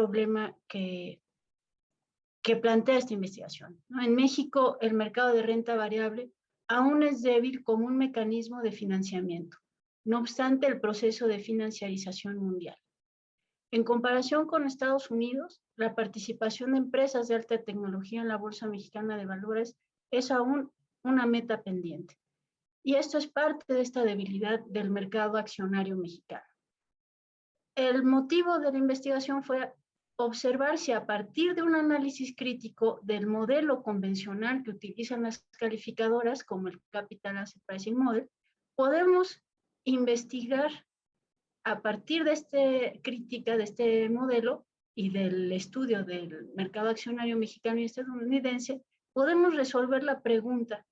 problema que plantea esta investigación, ¿no? En México, el mercado de renta variable aún es débil como un mecanismo de financiamiento, no obstante el proceso de financiarización mundial. En comparación con Estados Unidos, la participación de empresas de alta tecnología en la Bolsa Mexicana de Valores es aún una meta pendiente. Y esto es parte de esta debilidad del mercado accionario mexicano. El motivo de la investigación fue observar si a partir de un análisis crítico del modelo convencional que utilizan las calificadoras, como el Capital Asset Pricing Model, podemos investigar a partir de esta crítica de este modelo y del estudio del mercado accionario mexicano y estadounidense, podemos resolver la pregunta: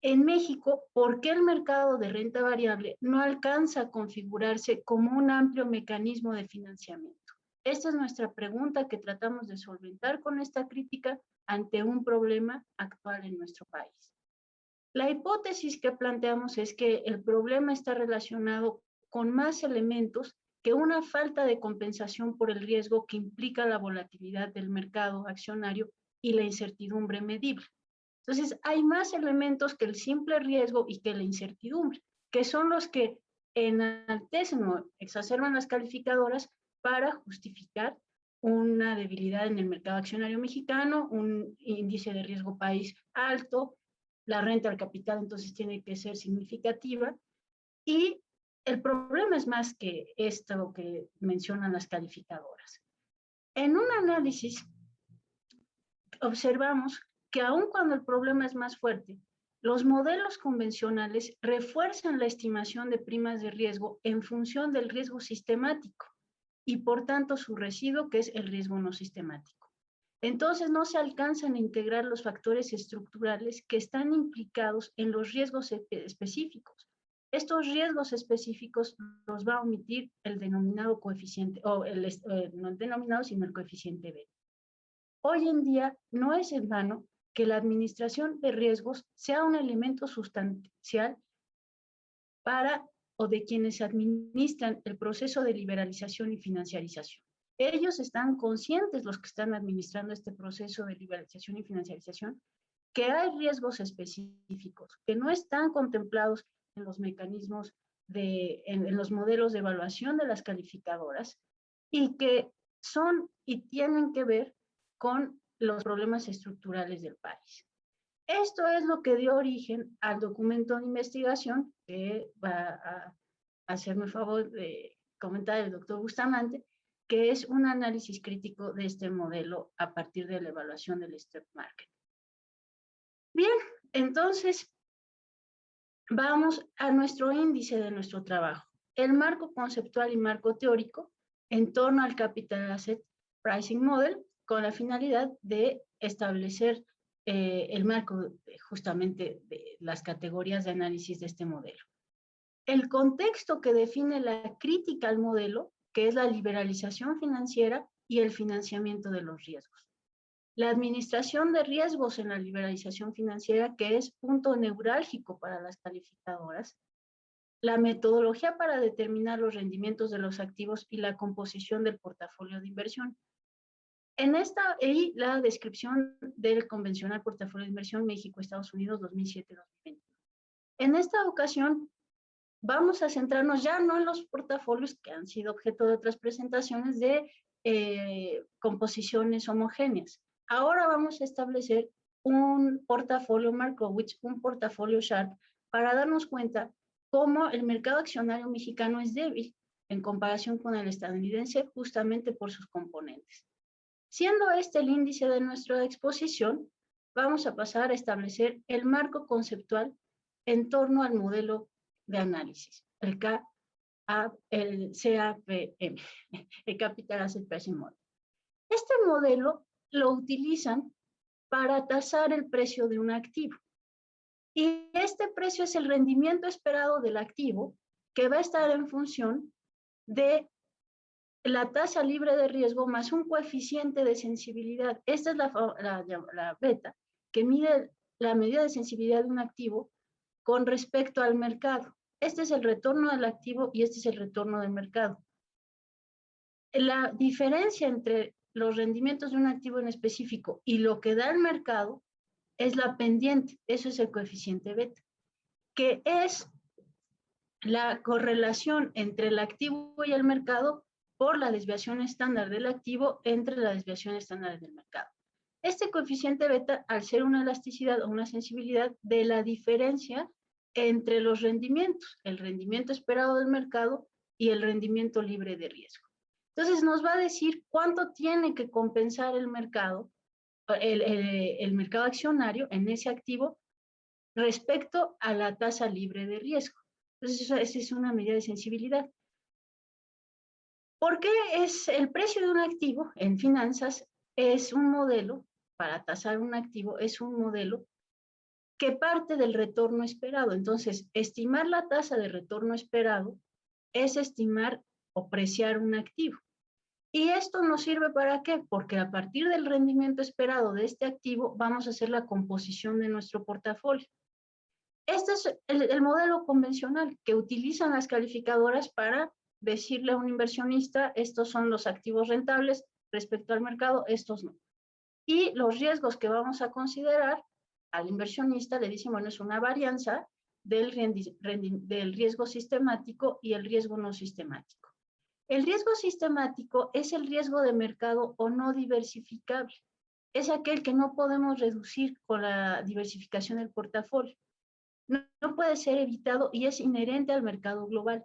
en México, ¿por qué el mercado de renta variable no alcanza a configurarse como un amplio mecanismo de financiamiento? Esta es nuestra pregunta que tratamos de solventar con esta crítica ante un problema actual en nuestro país. La hipótesis que planteamos es que el problema está relacionado con más elementos que una falta de compensación por el riesgo que implica la volatilidad del mercado accionario y la incertidumbre medible. Entonces, hay más elementos que el simple riesgo y que la incertidumbre, que son los que enaltecen o exacerban las calificadoras para justificar una debilidad en el mercado accionario mexicano, un índice de riesgo país alto, la renta al capital entonces tiene que ser significativa, y el problema es más que esto que mencionan las calificadoras. En un análisis observamos que aun cuando el problema es más fuerte, los modelos convencionales refuerzan la estimación de primas de riesgo en función del riesgo sistemático y por tanto su residuo, que es el riesgo no sistemático. Entonces no se alcanzan a integrar los factores estructurales que están implicados en los riesgos específicos. Estos riesgos específicos los va a omitir el denominado coeficiente, o no el denominado, sino el coeficiente B. Hoy en día no es en vano que la administración de riesgos sea un elemento sustancial para o de quienes administran el proceso de liberalización y financiarización. Ellos están conscientes, los que están administrando este proceso de liberalización y financiarización, que hay riesgos específicos que no están contemplados en los mecanismos, en los modelos de evaluación de las calificadoras y que son y tienen que ver con los problemas estructurales del país. Esto es lo que dio origen al documento de investigación que va a hacerme el favor de comentar el doctor Bustamante, que es un análisis crítico de este modelo a partir de la evaluación del stock market. Bien, entonces vamos a nuestro índice de nuestro trabajo, el marco conceptual y marco teórico en torno al Capital Asset Pricing Model, con la finalidad de establecer el marco justamente de las categorías de análisis de este modelo. El contexto que define la crítica al modelo, que es la liberalización financiera y el financiamiento de los riesgos. La administración de riesgos en la liberalización financiera, que es punto neurálgico para las calificadoras. La metodología para determinar los rendimientos de los activos y la composición del portafolio de inversión. Y la descripción del convencional portafolio de inversión México-Estados Unidos 2007-2021. En esta ocasión vamos a centrarnos ya no en los portafolios que han sido objeto de otras presentaciones de composiciones homogéneas. Ahora vamos a establecer un portafolio Markowitz, un portafolio Sharpe, para darnos cuenta cómo el mercado accionario mexicano es débil en comparación con el estadounidense justamente por sus componentes. Siendo este el índice de nuestra exposición, vamos a pasar a establecer el marco conceptual en torno al modelo de análisis, el CAPM, el Capital Asset Pricing Model. Este modelo lo utilizan para tasar el precio de un activo. Y este precio es el rendimiento esperado del activo que va a estar en función de la tasa libre de riesgo más un coeficiente de sensibilidad. Esta es la beta, que mide la medida de sensibilidad de un activo con respecto al mercado. Este es el retorno del activo y este es el retorno del mercado. la diferencia entre los rendimientos de un activo en específico y lo que da el mercado es la pendiente, eso es el coeficiente beta, que es la correlación entre el activo y el mercado por la desviación estándar del activo entre la desviación estándar del mercado. Este coeficiente beta, al ser una elasticidad o una sensibilidad de la diferencia entre los rendimientos, el rendimiento esperado del mercado y el rendimiento libre de riesgo. Entonces nos va a decir cuánto tiene que compensar el mercado, el mercado accionario en ese activo respecto a la tasa libre de riesgo. Entonces esa es una medida de sensibilidad. ¿Por qué es el precio de un activo en finanzas? Es un modelo, para tasar un activo, es un modelo que parte del retorno esperado. Entonces, estimar la tasa de retorno esperado es estimar o preciar un activo. ¿Y esto nos sirve para qué? Porque a partir del rendimiento esperado de este activo, vamos a hacer la composición de nuestro portafolio. Este es el modelo convencional que utilizan las calificadoras para decirle a un inversionista, estos son los activos rentables respecto al mercado, estos no. Y los riesgos que vamos a considerar, al inversionista le dicen, bueno, es una varianza del riesgo sistemático y el riesgo no sistemático. El riesgo sistemático es el riesgo de mercado o no diversificable. Es aquel que no podemos reducir con la diversificación del portafolio. No puede ser evitado y es inherente al mercado global.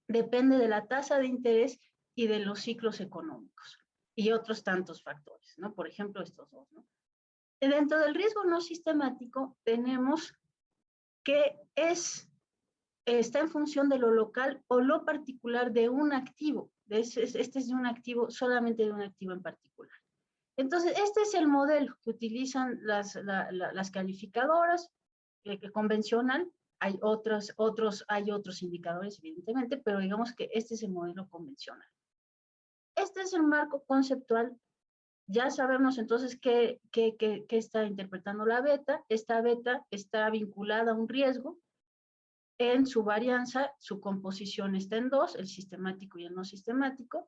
Depende de la tasa de interés y de los ciclos económicos y otros tantos factores, ¿no? Por ejemplo, estos dos, ¿no? Dentro del riesgo no sistemático tenemos que está en función de lo local o lo particular de un activo. Este es de un activo, solamente de un activo en particular. Entonces, este es el modelo que utilizan las calificadoras convencional. Hay otros indicadores, evidentemente, pero digamos que este es el modelo convencional. Este es el marco conceptual. Ya sabemos entonces qué está interpretando la beta. Esta beta está vinculada a un riesgo. En su varianza, su composición está en dos, el sistemático y el no sistemático.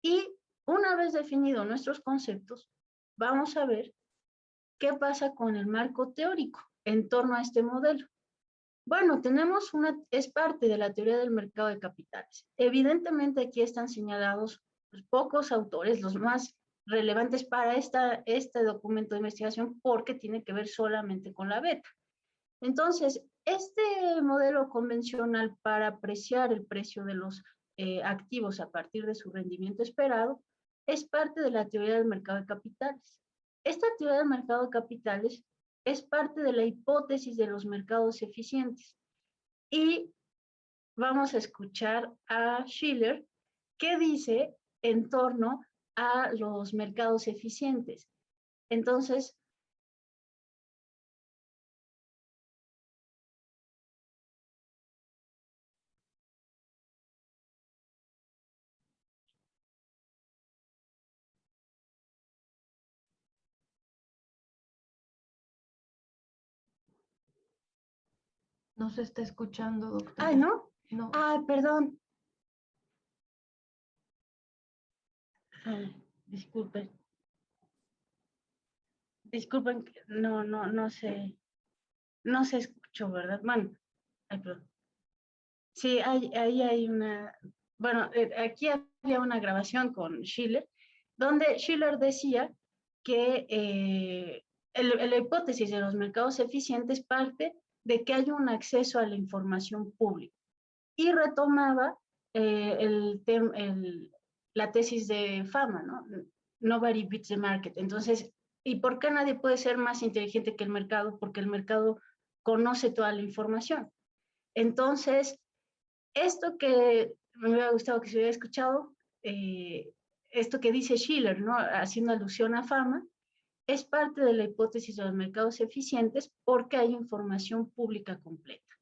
Y una vez definidos nuestros conceptos, vamos a ver qué pasa con el marco teórico en torno a este modelo. Bueno, es parte de la teoría del mercado de capitales. Evidentemente aquí están señalados pues, pocos autores, los más relevantes para este documento de investigación, porque tiene que ver solamente con la beta. Entonces, este modelo convencional para apreciar el precio de los activos a partir de su rendimiento esperado es parte de la teoría del mercado de capitales. Esta teoría del mercado de capitales es parte de la hipótesis de los mercados eficientes. Y vamos a escuchar a Shiller, que dice en torno a los mercados eficientes. Entonces, No se está escuchando, doctora. ay, ¿no? No. Ay, perdón. Disculpen. Disculpen, no se escuchó, ¿verdad? Bueno, ay, perdón. Sí, ahí hay una, bueno, aquí había una grabación con Schiller, donde Schiller decía que la hipótesis de los mercados eficientes parte de que hay un acceso a la información pública y retomaba la tesis de Fama, ¿no? Nobody beats the market. Entonces, ¿y por qué nadie puede ser más inteligente que el mercado? Porque el mercado conoce toda la información. Entonces, esto que me hubiera gustado que se hubiera escuchado, esto que dice Schiller, ¿no? Haciendo alusión a Fama, es parte de la hipótesis de los mercados eficientes porque hay información pública completa.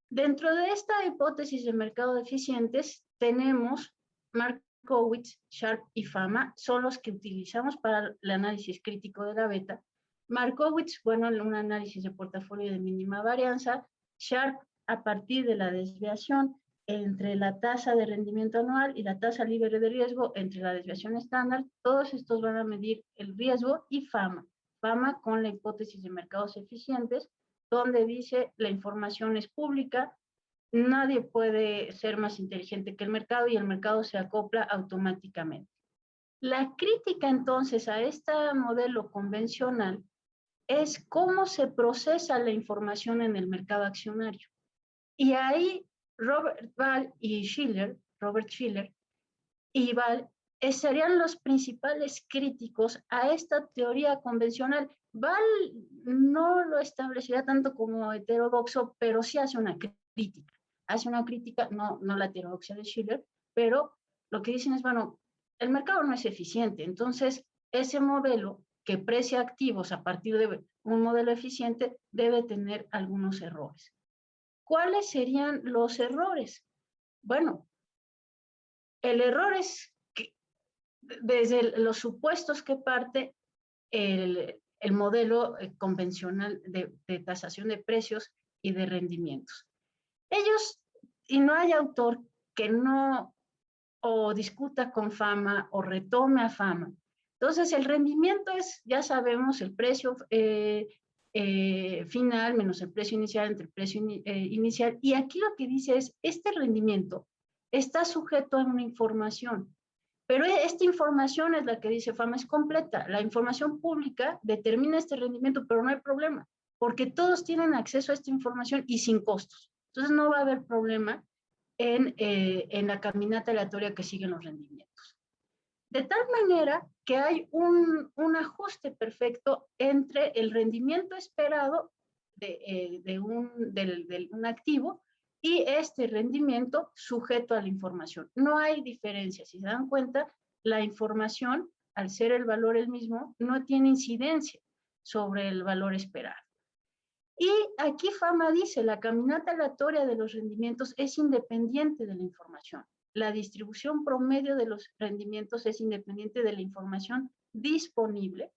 Dentro de esta hipótesis de mercado de eficientes, tenemos Markowitz, Sharpe y Fama, son los que utilizamos para el análisis crítico de la beta. Markowitz, bueno, un análisis de portafolio de mínima varianza. Sharpe, a partir de la desviación. entre la tasa de rendimiento anual y la tasa libre de riesgo, entre la desviación estándar. Todos estos van a medir el riesgo, y FAMA. FAMA con la hipótesis de mercados eficientes, donde dice la información es pública, nadie puede ser más inteligente que el mercado y el mercado se acopla automáticamente. La crítica entonces a este modelo convencional es cómo se procesa la información en el mercado accionario. Y ahí Robert Shiller y Ball serían los principales críticos a esta teoría convencional. Ball no lo establecería tanto como heterodoxo, pero sí hace una crítica. Hace una crítica, no la heterodoxia de Shiller, pero lo que dicen es, bueno, el mercado no es eficiente, entonces ese modelo que precia activos a partir de un modelo eficiente debe tener algunos errores. ¿Cuáles serían los errores? Bueno, el error es que desde los supuestos que parte el modelo convencional de tasación de precios y de rendimientos. Ellos, y no hay autor que no o discuta con FAMA o retome a FAMA. Entonces, el rendimiento es, ya sabemos, el precio final menos el precio inicial entre el precio inicial. Y aquí lo que dice es, este rendimiento está sujeto a una información. Pero esta información es la que dice FAMA, es completa. La información pública determina este rendimiento, pero no hay problema, porque todos tienen acceso a esta información y sin costos. Entonces, no va a haber problema en la caminata aleatoria que siguen los rendimientos. De tal manera que hay un ajuste perfecto entre el rendimiento esperado de un activo y este rendimiento sujeto a la información. No hay diferencia. Si se dan cuenta, la información, al ser el valor el mismo, no tiene incidencia sobre el valor esperado. Y aquí FAMA dice, la caminata aleatoria de los rendimientos es independiente de la información. La distribución promedio de los rendimientos es independiente de la información disponible.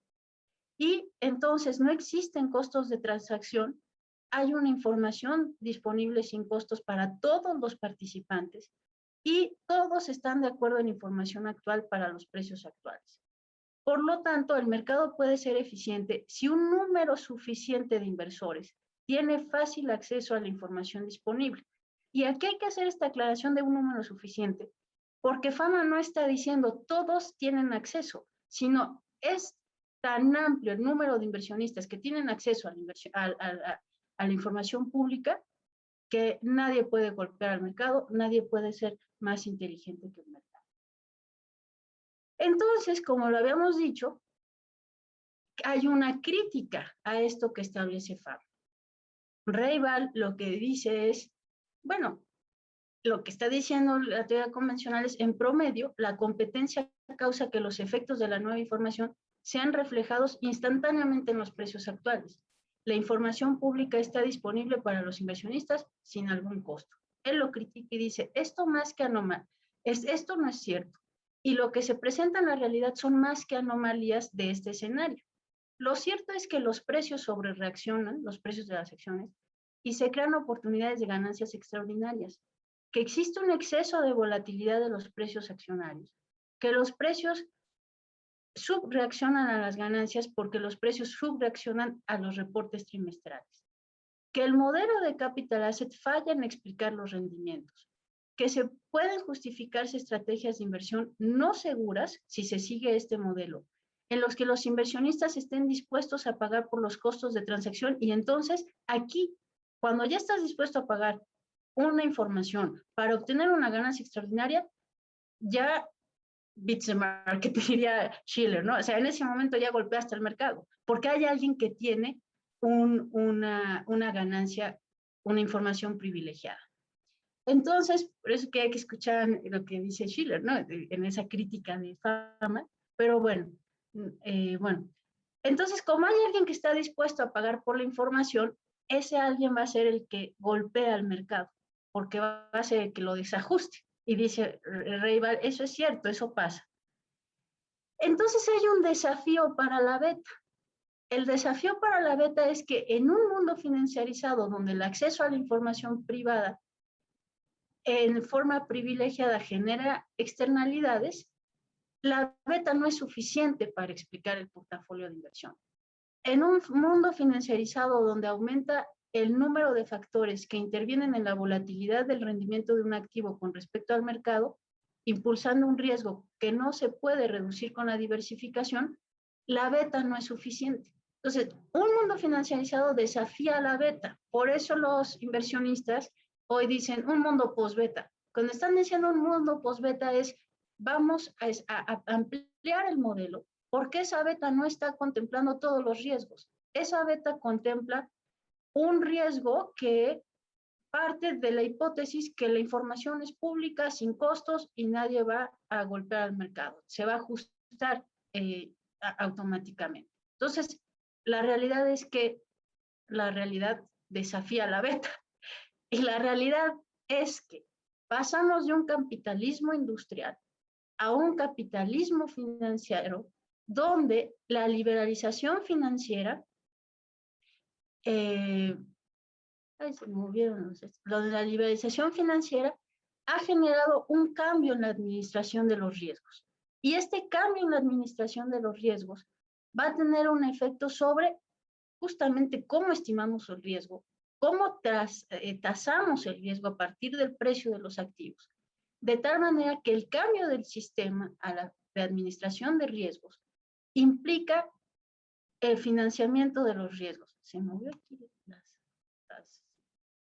Y entonces no existen costos de transacción. Hay una información disponible sin costos para todos los participantes y todos están de acuerdo en información actual para los precios actuales. Por lo tanto, el mercado puede ser eficiente si un número suficiente de inversores tiene fácil acceso a la información disponible. Y aquí hay que hacer esta aclaración de un número suficiente, porque FAMA no está diciendo todos tienen acceso, sino es tan amplio el número de inversionistas que tienen acceso a la información pública que nadie puede golpear al mercado, nadie puede ser más inteligente que el mercado. Entonces, como lo habíamos dicho, hay una crítica a esto que establece FAMA. Reival lo que dice es, bueno, lo que está diciendo la teoría convencional es, en promedio, la competencia causa que los efectos de la nueva información sean reflejados instantáneamente en los precios actuales. La información pública está disponible para los inversionistas sin algún costo. Él lo critica y dice, esto más que esto no es cierto. Y lo que se presenta en la realidad son más que anomalías de este escenario. Lo cierto es que los precios sobrereaccionan, los precios de las acciones, y se crean oportunidades de ganancias extraordinarias, que existe un exceso de volatilidad de los precios accionarios, que los precios subreaccionan a las ganancias porque los precios subreaccionan a los reportes trimestrales, que el modelo de capital asset falla en explicar los rendimientos, que se pueden justificarse estrategias de inversión no seguras si se sigue este modelo, en los que los inversionistas estén dispuestos a pagar por los costos de transacción. Y entonces aquí, cuando ya estás dispuesto a pagar una información para obtener una ganancia extraordinaria, ya beats the market, diría Shiller, ¿no? O sea, en ese momento ya golpeaste el mercado, porque hay alguien que tiene una ganancia, una información privilegiada. Entonces, por eso que hay que escuchar lo que dice Shiller, ¿no? En esa crítica de FAMA, pero bueno, entonces, como hay alguien que está dispuesto a pagar por la información, ese alguien va a ser el que golpea al mercado, porque va a ser el que lo desajuste. Y dice Reival, eso es cierto, eso pasa. Entonces hay un desafío para la beta. El desafío para la beta es que en un mundo financiarizado donde el acceso a la información privada en forma privilegiada genera externalidades, la beta no es suficiente para explicar el portafolio de inversión. En un mundo financiarizado donde aumenta el número de factores que intervienen en la volatilidad del rendimiento de un activo con respecto al mercado, impulsando un riesgo que no se puede reducir con la diversificación, la beta no es suficiente. Entonces, un mundo financiarizado desafía la beta. Por eso los inversionistas hoy dicen un mundo post-beta. Cuando están diciendo un mundo post-beta es vamos a ampliar el modelo porque esa beta no está contemplando todos los riesgos. Esa beta contempla un riesgo que parte de la hipótesis que la información es pública, sin costos y nadie va a golpear al mercado. Se va a ajustar automáticamente. Entonces, la realidad es que la realidad desafía la beta. Y la realidad es que pasamos de un capitalismo industrial a un capitalismo financiero donde la liberalización financiera, se movieron donde la liberalización financiera ha generado un cambio en la administración de los riesgos. Y este cambio en la administración de los riesgos va a tener un efecto sobre justamente cómo estimamos el riesgo, cómo tasamos el riesgo a partir del precio de los activos, de tal manera que el cambio del sistema a la de administración de riesgos implica el financiamiento de los riesgos. Se movió aquí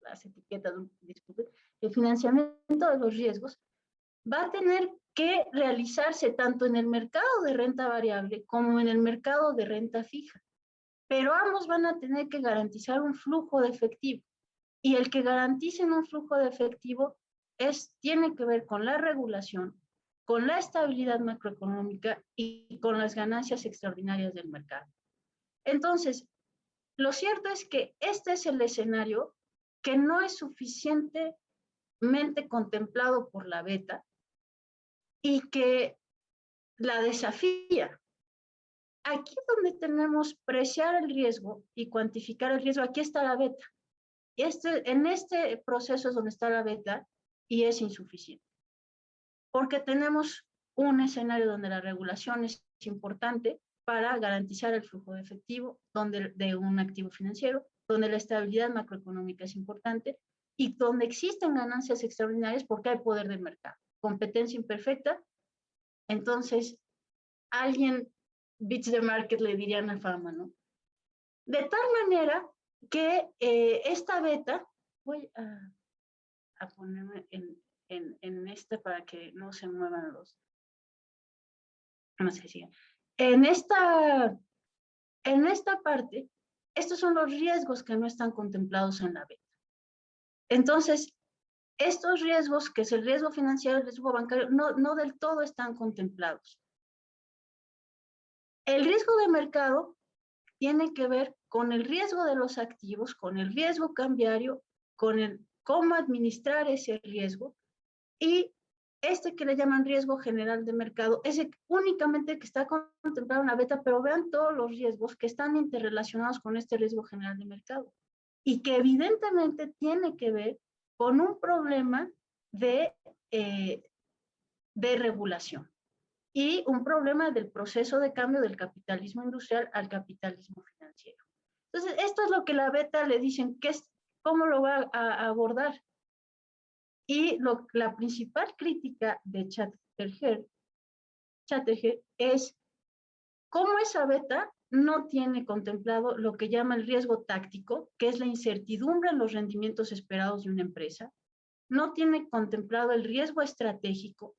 las etiquetas, disculpe. El financiamiento de los riesgos va a tener que realizarse tanto en el mercado de renta variable como en el mercado de renta fija. Pero ambos van a tener que garantizar un flujo de efectivo. Y el que garanticen un flujo de efectivo tiene que ver con la regulación, con la estabilidad macroeconómica y con las ganancias extraordinarias del mercado. Entonces, lo cierto es que este es el escenario que no es suficientemente contemplado por la beta y que la desafía. Aquí donde tenemos preciar el riesgo y cuantificar el riesgo, aquí está la beta. En este proceso es donde está la beta y es insuficiente. Porque tenemos un escenario donde la regulación es importante para garantizar el flujo de efectivo de un activo financiero, donde la estabilidad macroeconómica es importante y donde existen ganancias extraordinarias porque hay poder de mercado. Competencia imperfecta, entonces alguien beats the market, le dirían a Fama, ¿no? De tal manera que esta beta, voy a ponerme en este para que no se muevan no sé si. En esta parte, estos son los riesgos que no están contemplados en la beta. Entonces, estos riesgos, que es el riesgo financiero, el riesgo bancario, no del todo están contemplados. El riesgo de mercado tiene que ver con el riesgo de los activos, con el riesgo cambiario, con cómo administrar ese riesgo, y este que le llaman riesgo general de mercado es únicamente que está contemplado en la beta, pero vean todos los riesgos que están interrelacionados con este riesgo general de mercado y que evidentemente tiene que ver con un problema de regulación y un problema del proceso de cambio del capitalismo industrial al capitalismo financiero. Entonces, esto es lo que la beta le dicen, ¿cómo lo va a abordar? Y la principal crítica de Chatterjee es cómo esa beta no tiene contemplado lo que llama el riesgo táctico, que es la incertidumbre en los rendimientos esperados de una empresa, no tiene contemplado el riesgo estratégico,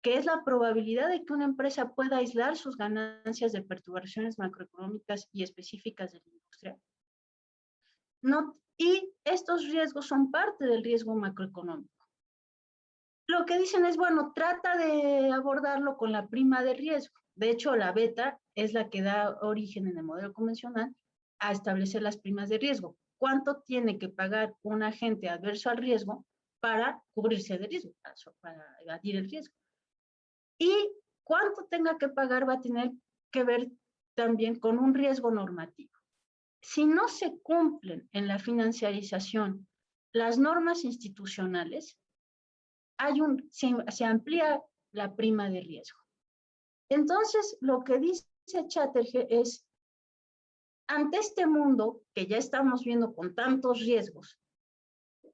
que es la probabilidad de que una empresa pueda aislar sus ganancias de perturbaciones macroeconómicas y específicas de la industria. Y estos riesgos son parte del riesgo macroeconómico. Lo que dicen es, bueno, trata de abordarlo con la prima de riesgo. De hecho, la beta es la que da origen en el modelo convencional a establecer las primas de riesgo. ¿Cuánto tiene que pagar un agente adverso al riesgo para cubrirse de riesgo, para evadir el riesgo? Y cuánto tenga que pagar va a tener que ver también con un riesgo normativo. Si no se cumplen en la financiarización las normas institucionales, se amplía la prima de riesgo. Entonces, lo que dice Chatterjee es, ante este mundo que ya estamos viendo con tantos riesgos,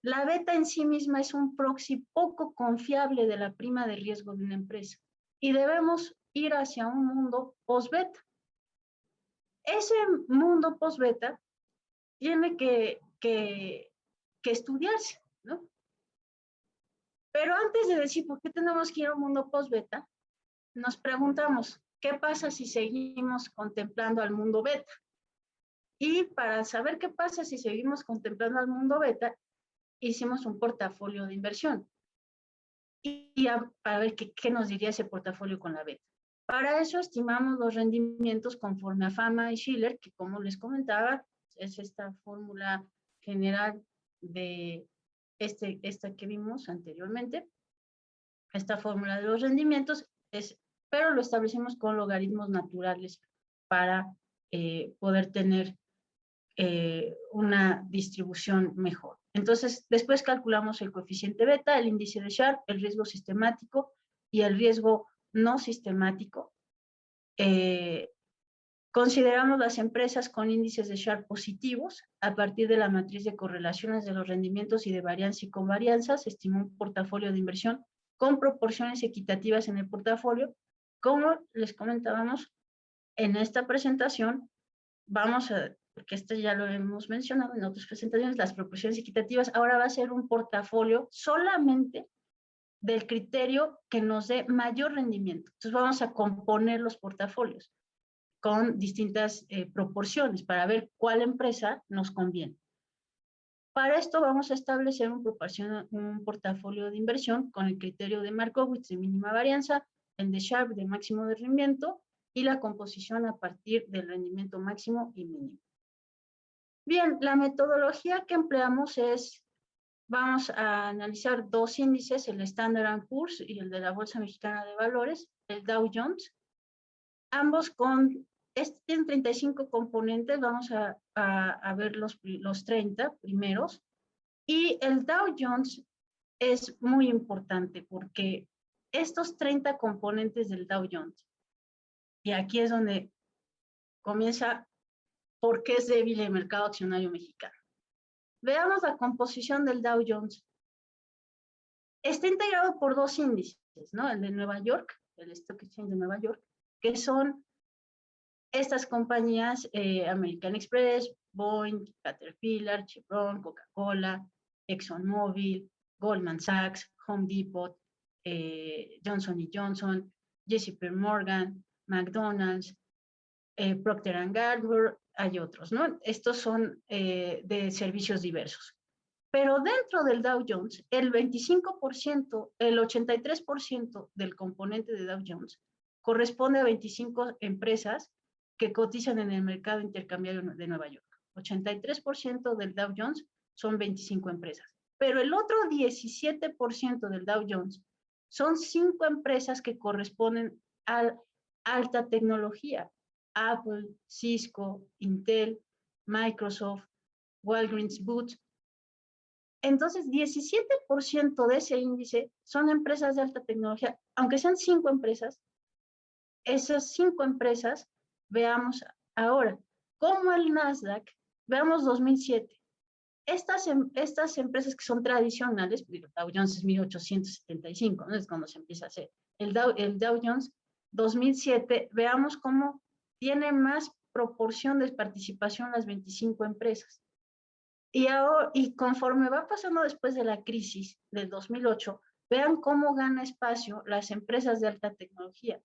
la beta en sí misma es un proxy poco confiable de la prima de riesgo de una empresa y debemos ir hacia un mundo post-beta. Ese mundo post-beta tiene que estudiarse, ¿no? Pero antes de decir por qué tenemos que ir a un mundo post-beta, nos preguntamos, ¿qué pasa si seguimos contemplando al mundo beta? Y para saber qué pasa si seguimos contemplando al mundo beta, hicimos un portafolio de inversión. Para ver qué nos diría ese portafolio con la beta. Para eso estimamos los rendimientos conforme a Fama y Shiller, que como les comentaba, es esta fórmula general de esta que vimos anteriormente. Esta fórmula de los rendimientos pero lo establecemos con logaritmos naturales para poder tener una distribución mejor. Entonces, después calculamos el coeficiente beta, el índice de Sharpe, el riesgo sistemático y el riesgo no sistemático. Consideramos las empresas con índices de Sharpe positivos. A partir de la matriz de correlaciones de los rendimientos y de varianza y convarianza, se estimó un portafolio de inversión con proporciones equitativas en el portafolio. Como les comentábamos en esta presentación, porque esto ya lo hemos mencionado en otras presentaciones, las proporciones equitativas, ahora va a ser un portafolio solamente del criterio que nos dé mayor rendimiento. Entonces vamos a componer los portafolios con distintas proporciones para ver cuál empresa nos conviene. Para esto vamos a establecer un portafolio de inversión con el criterio de Markowitz de mínima varianza, el de Sharpe de máximo de rendimiento y la composición a partir del rendimiento máximo y mínimo. Bien, la metodología que empleamos vamos a analizar dos índices, el Standard & Poor's y el de la Bolsa Mexicana de Valores, el Dow Jones. Ambos tienen 35 componentes, vamos a ver los 30 primeros. Y el Dow Jones es muy importante porque estos 30 componentes del Dow Jones, y aquí es donde comienza por qué es débil el mercado accionario mexicano. Veamos la composición del Dow Jones. Está integrado por dos índices, ¿no? El de Nueva York, el Stock Exchange de Nueva York, que son estas compañías, American Express, Boeing, Caterpillar, Chevron, Coca-Cola, ExxonMobil, Goldman Sachs, Home Depot, Johnson & Johnson, JP Morgan, McDonald's, Procter & Gamble, hay otros, ¿no? Estos son de servicios diversos. Pero dentro del Dow Jones, el 25%, el 83% del componente de Dow Jones corresponde a 25 empresas que cotizan en el mercado intercambiario de Nueva York. 83% del Dow Jones son 25 empresas. Pero el otro 17% del Dow Jones son 5 empresas que corresponden a alta tecnología. Apple, Cisco, Intel, Microsoft, Walgreens Boots. Entonces, 17% de ese índice son empresas de alta tecnología, aunque sean 5 empresas. Esas 5 empresas, veamos ahora, como el Nasdaq, veamos 2007. Estas empresas que son tradicionales, Dow Jones es 1875, ¿no? Es cuando se empieza a hacer. El Dow Jones 2007, veamos cómo tiene más proporción de participación las 25 empresas. Y conforme va pasando después de la crisis del 2008, vean cómo gana espacio las empresas de alta tecnología.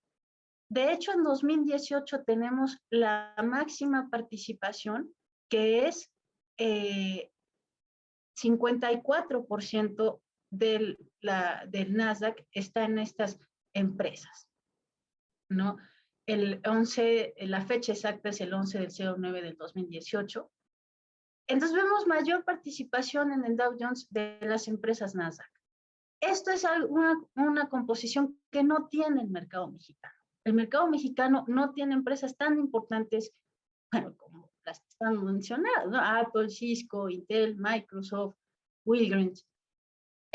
De hecho, en 2018 tenemos la máxima participación, que es 54% del Nasdaq está en estas empresas, ¿no? La fecha exacta es el 11 del 09 del 2018. Entonces vemos mayor participación en el Dow Jones de las empresas Nasdaq. Esto es una composición que no tiene el mercado mexicano. El mercado mexicano no tiene empresas tan importantes, bueno, como las que están mencionadas, ¿no? Apple, Cisco, Intel, Microsoft, Walgreens.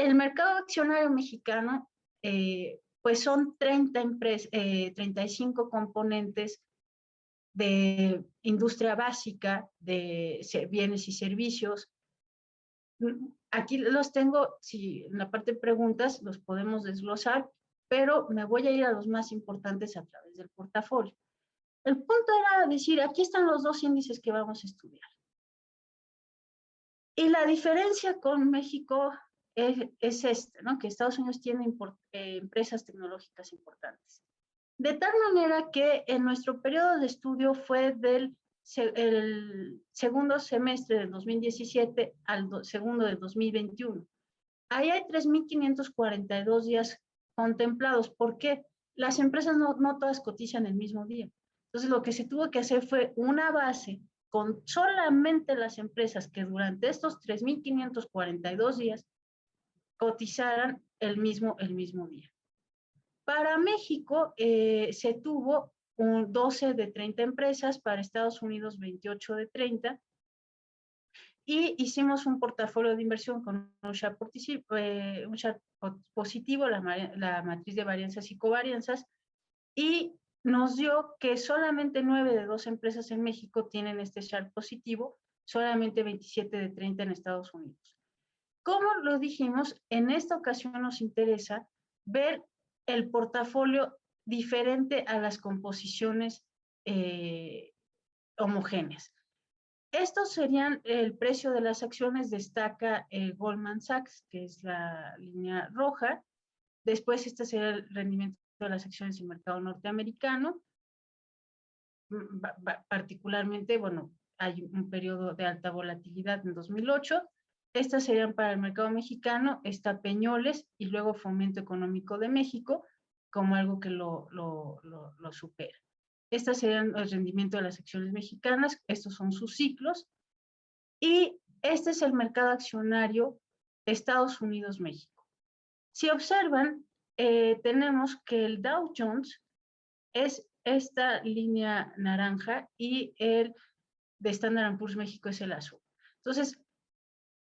El mercado accionario mexicano, pues son 35 componentes de industria básica, de bienes y servicios. Aquí los tengo, si en la parte de preguntas los podemos desglosar, pero me voy a ir a los más importantes a través del portafolio. El punto era decir, aquí están los dos índices que vamos a estudiar. Y la diferencia con México es esta, ¿no? Que Estados Unidos tiene empresas tecnológicas importantes. De tal manera que en nuestro periodo de estudio fue del el segundo semestre del 2017 al segundo del 2021. Ahí hay 3.542 días contemplados. ¿Por qué? Las empresas no todas cotizan el mismo día. Entonces, lo que se tuvo que hacer fue una base con solamente las empresas que durante estos 3.542 días cotizaran el mismo día. Para México se tuvo 12 de 30 empresas, para Estados Unidos 28 de 30, y hicimos un portafolio de inversión con un Sharpe positivo, la matriz de varianzas y covarianzas, y nos dio que solamente 9 de 12 empresas en México tienen este Sharpe positivo, solamente 27 de 30 en Estados Unidos. Como lo dijimos, en esta ocasión nos interesa ver el portafolio diferente a las composiciones homogéneas. Estos serían el precio de las acciones, destaca el Goldman Sachs, que es la línea roja. Después este sería el rendimiento de las acciones del mercado norteamericano. Particularmente, bueno, hay un periodo de alta volatilidad en 2008. Estas serían para el mercado mexicano, está Peñoles y luego Fomento Económico de México como algo que lo supera. Estas serían el rendimiento de las acciones mexicanas, estos son sus ciclos, y este es el mercado accionario Estados Unidos-México. Si observan, tenemos que el Dow Jones es esta línea naranja y el de Standard & Poor's México es el azul. Entonces,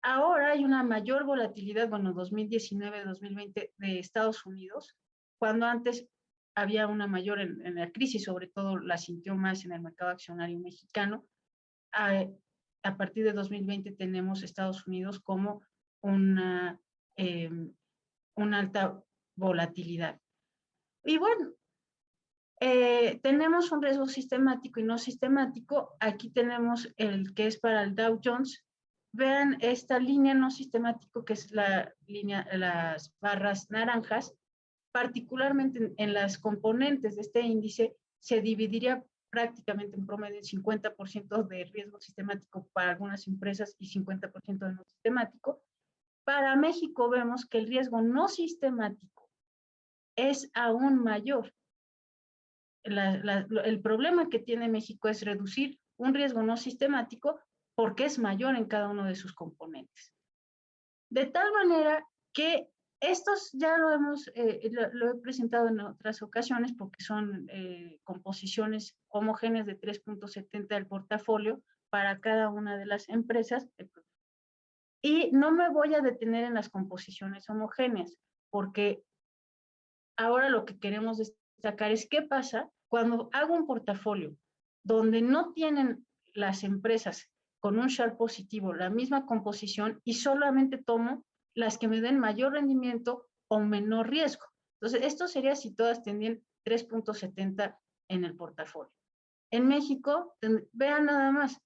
ahora hay una mayor volatilidad, bueno, 2019-2020 de Estados Unidos, cuando antes había una mayor en la crisis, sobre todo la sintió más en el mercado accionario mexicano. A partir de 2020 tenemos Estados Unidos como una alta volatilidad. Y bueno, tenemos un riesgo sistemático y no sistemático. Aquí tenemos el que es para el Dow Jones. Vean esta línea no sistemático, que es la línea, las barras naranjas. Particularmente en las componentes de este índice, se dividiría prácticamente en promedio el 50% de riesgo sistemático para algunas empresas y 50% de no sistemático. Para México vemos que el riesgo no sistemático es aún mayor. El problema que tiene México es reducir un riesgo no sistemático porque es mayor en cada uno de sus componentes. De tal manera que estos ya lo he presentado en otras ocasiones porque son composiciones homogéneas de 3.70 del portafolio para cada una de las empresas. Y no me voy a detener en las composiciones homogéneas porque ahora lo que queremos destacar es qué pasa cuando hago un portafolio donde no tienen las empresas con un Sharpe positivo la misma composición y solamente tomo las que me den mayor rendimiento o menor riesgo. Entonces, esto sería si todas tendrían 3.70 en el portafolio. En México, vean nada más,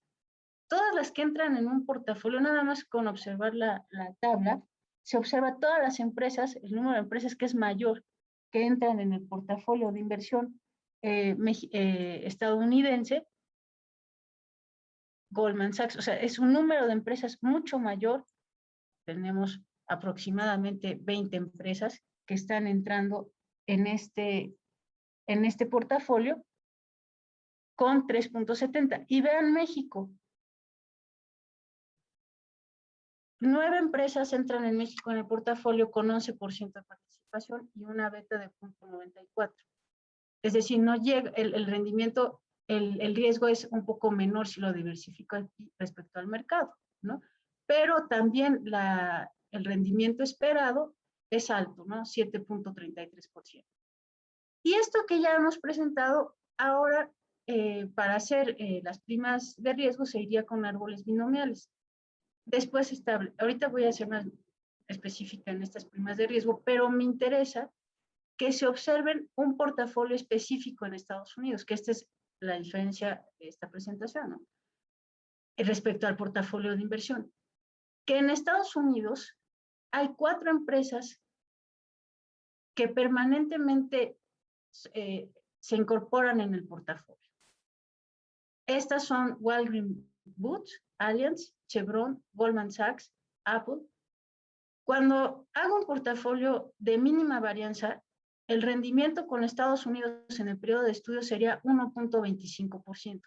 todas las que entran en un portafolio, nada más con observar la tabla, se observa todas las empresas, el número de empresas que es mayor que entran en el portafolio de inversión estadounidense, Goldman Sachs, o sea, es un número de empresas mucho mayor. Tenemos aproximadamente 20 empresas que están entrando en este portafolio con 3.70. Y vean México. 9 empresas entran en México en el portafolio con 11% de participación y una beta de 0.94. Es decir, no llega el rendimiento, el riesgo es un poco menor si lo diversifico aquí respecto al mercado, ¿no? Pero también el rendimiento esperado es alto, ¿no? 7.33%. Y esto que ya hemos presentado, ahora para hacer las primas de riesgo se iría con árboles binomiales. Después estable. Ahorita voy a ser más específica en estas primas de riesgo, pero me interesa que se observen un portafolio específico en Estados Unidos, que esta es la diferencia de esta presentación, ¿no? Respecto al portafolio de inversión. Que en Estados Unidos hay 4 empresas que permanentemente se incorporan en el portafolio. Estas son Walgreens Boots, Allianz, Chevron, Goldman Sachs, Apple. Cuando hago un portafolio de mínima varianza, el rendimiento con Estados Unidos en el periodo de estudio sería 1.25%.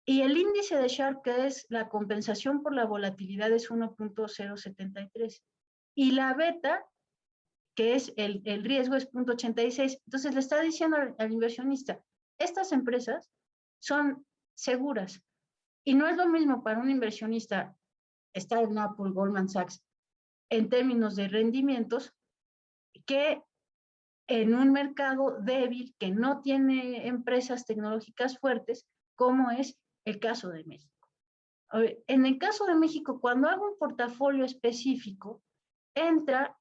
Y el índice de Sharpe, que es la compensación por la volatilidad, es 1.073. Y la beta, que es el riesgo, es 0.86. Entonces le está diciendo al inversionista, estas empresas son seguras. Y no es lo mismo para un inversionista estar en Apple, Goldman Sachs, en términos de rendimientos, que en un mercado débil que no tiene empresas tecnológicas fuertes, como es el caso de México. En el caso de México, cuando hago un portafolio específico, entra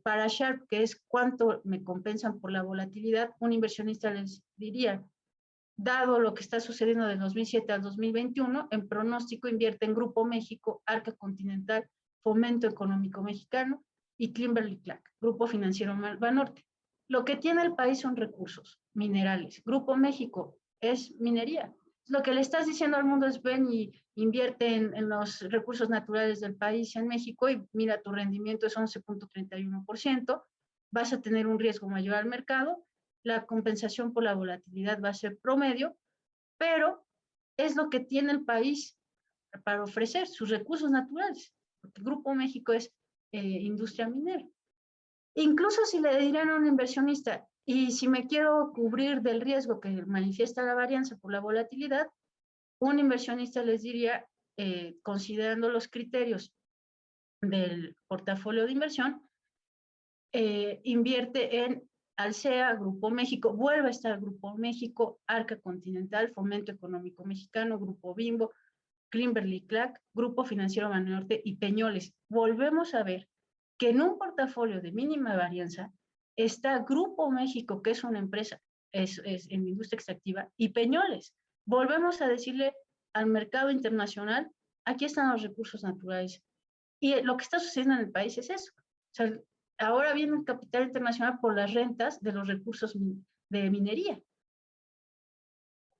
para Sharpe, que es cuánto me compensan por la volatilidad, un inversionista les diría, dado lo que está sucediendo del 2007 al 2021, en pronóstico invierte en Grupo México, Arca Continental, Fomento Económico Mexicano y Kimberly-Clark, Grupo Financiero Banorte. Lo que tiene el país son recursos, minerales. Grupo México es minería. Lo que le estás diciendo al mundo es ven y invierte en los recursos naturales del país en México y mira, tu rendimiento es 11.31%, vas a tener un riesgo mayor al mercado, la compensación por la volatilidad va a ser promedio, pero es lo que tiene el país para ofrecer, sus recursos naturales, porque Grupo México es industria minera. Incluso si le dirán a un inversionista, y si me quiero cubrir del riesgo que manifiesta la varianza por la volatilidad, un inversionista les diría, considerando los criterios del portafolio de inversión, invierte en Alsea, Grupo México, vuelve a estar Grupo México, Arca Continental, Fomento Económico Mexicano, Grupo Bimbo, Kimberly-Clark, Grupo Financiero Banorte y Peñoles. Volvemos a ver que en un portafolio de mínima varianza está Grupo México, que es una empresa es en industria extractiva, y Peñoles. Volvemos a decirle al mercado internacional, aquí están los recursos naturales. Y lo que está sucediendo en el país es eso. O sea, ahora viene el capital internacional por las rentas de los recursos de minería.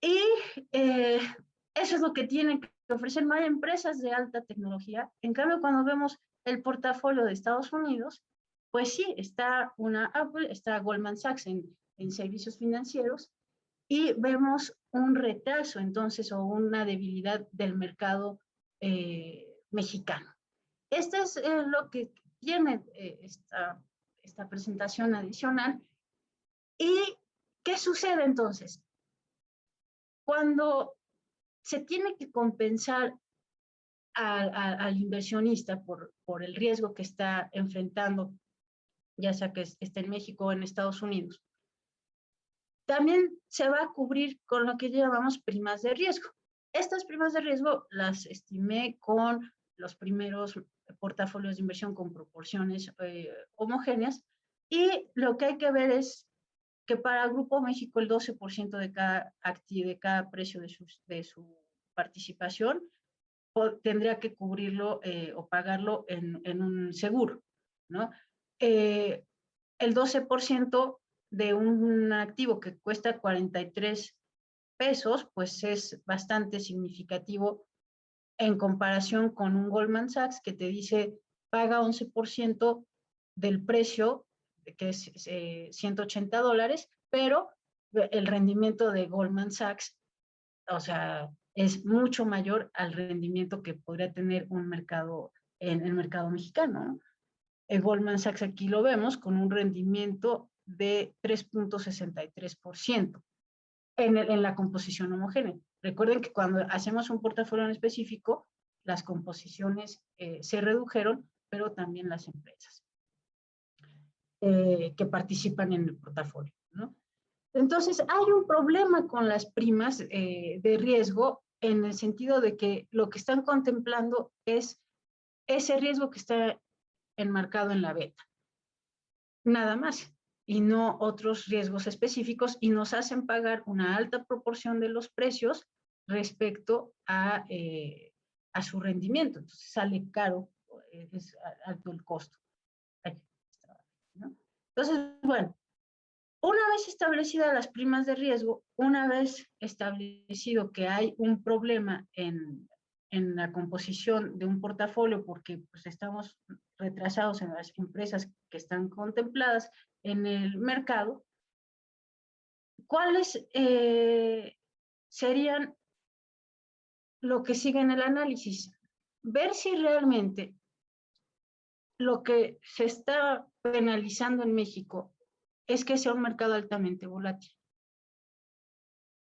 Y eso es lo que tienen que ofrecer más empresas de alta tecnología. En cambio, cuando vemos el portafolio de Estados Unidos, pues sí, está una Apple, está Goldman Sachs en servicios financieros, y vemos un retraso entonces o una debilidad del mercado mexicano. Este es lo que tiene esta presentación adicional. ¿Y qué sucede entonces? Cuando se tiene que compensar al inversionista por el riesgo que está enfrentando, ya sea que esté en México o en Estados Unidos, también se va a cubrir con lo que llamamos primas de riesgo. Estas primas de riesgo las estimé con los primeros portafolios de inversión con proporciones homogéneas, y lo que hay que ver es que para Grupo México el 12% de cada activo, de cada precio de su participación tendría que cubrirlo o pagarlo en un seguro, ¿no? El 12% de un activo que cuesta 43 pesos, pues es bastante significativo en comparación con un Goldman Sachs que te dice paga 11% del precio, que es $180, pero el rendimiento de Goldman Sachs, o sea, es mucho mayor al rendimiento que podría tener un mercado en el mercado mexicano, ¿no? El Goldman Sachs aquí lo vemos con un rendimiento de 3.63% en la composición homogénea. Recuerden que cuando hacemos un portafolio en específico, las composiciones se redujeron pero también las empresas que participan en el portafolio, ¿no? Entonces, hay un problema con las primas de riesgo en el sentido de que lo que están contemplando es ese riesgo que está enmarcado en la beta. Nada más. Y no otros riesgos específicos, y nos hacen pagar una alta proporción de los precios respecto a su rendimiento. Entonces sale caro, es alto el costo. ¿No? Entonces, bueno, una vez establecidas las primas de riesgo, una vez establecido que hay un problema en la composición de un portafolio, porque pues, estamos retrasados en las empresas que están contempladas en el mercado, ¿cuáles serían lo que sigue en el análisis? Ver si realmente lo que se está penalizando en México es que sea un mercado altamente volátil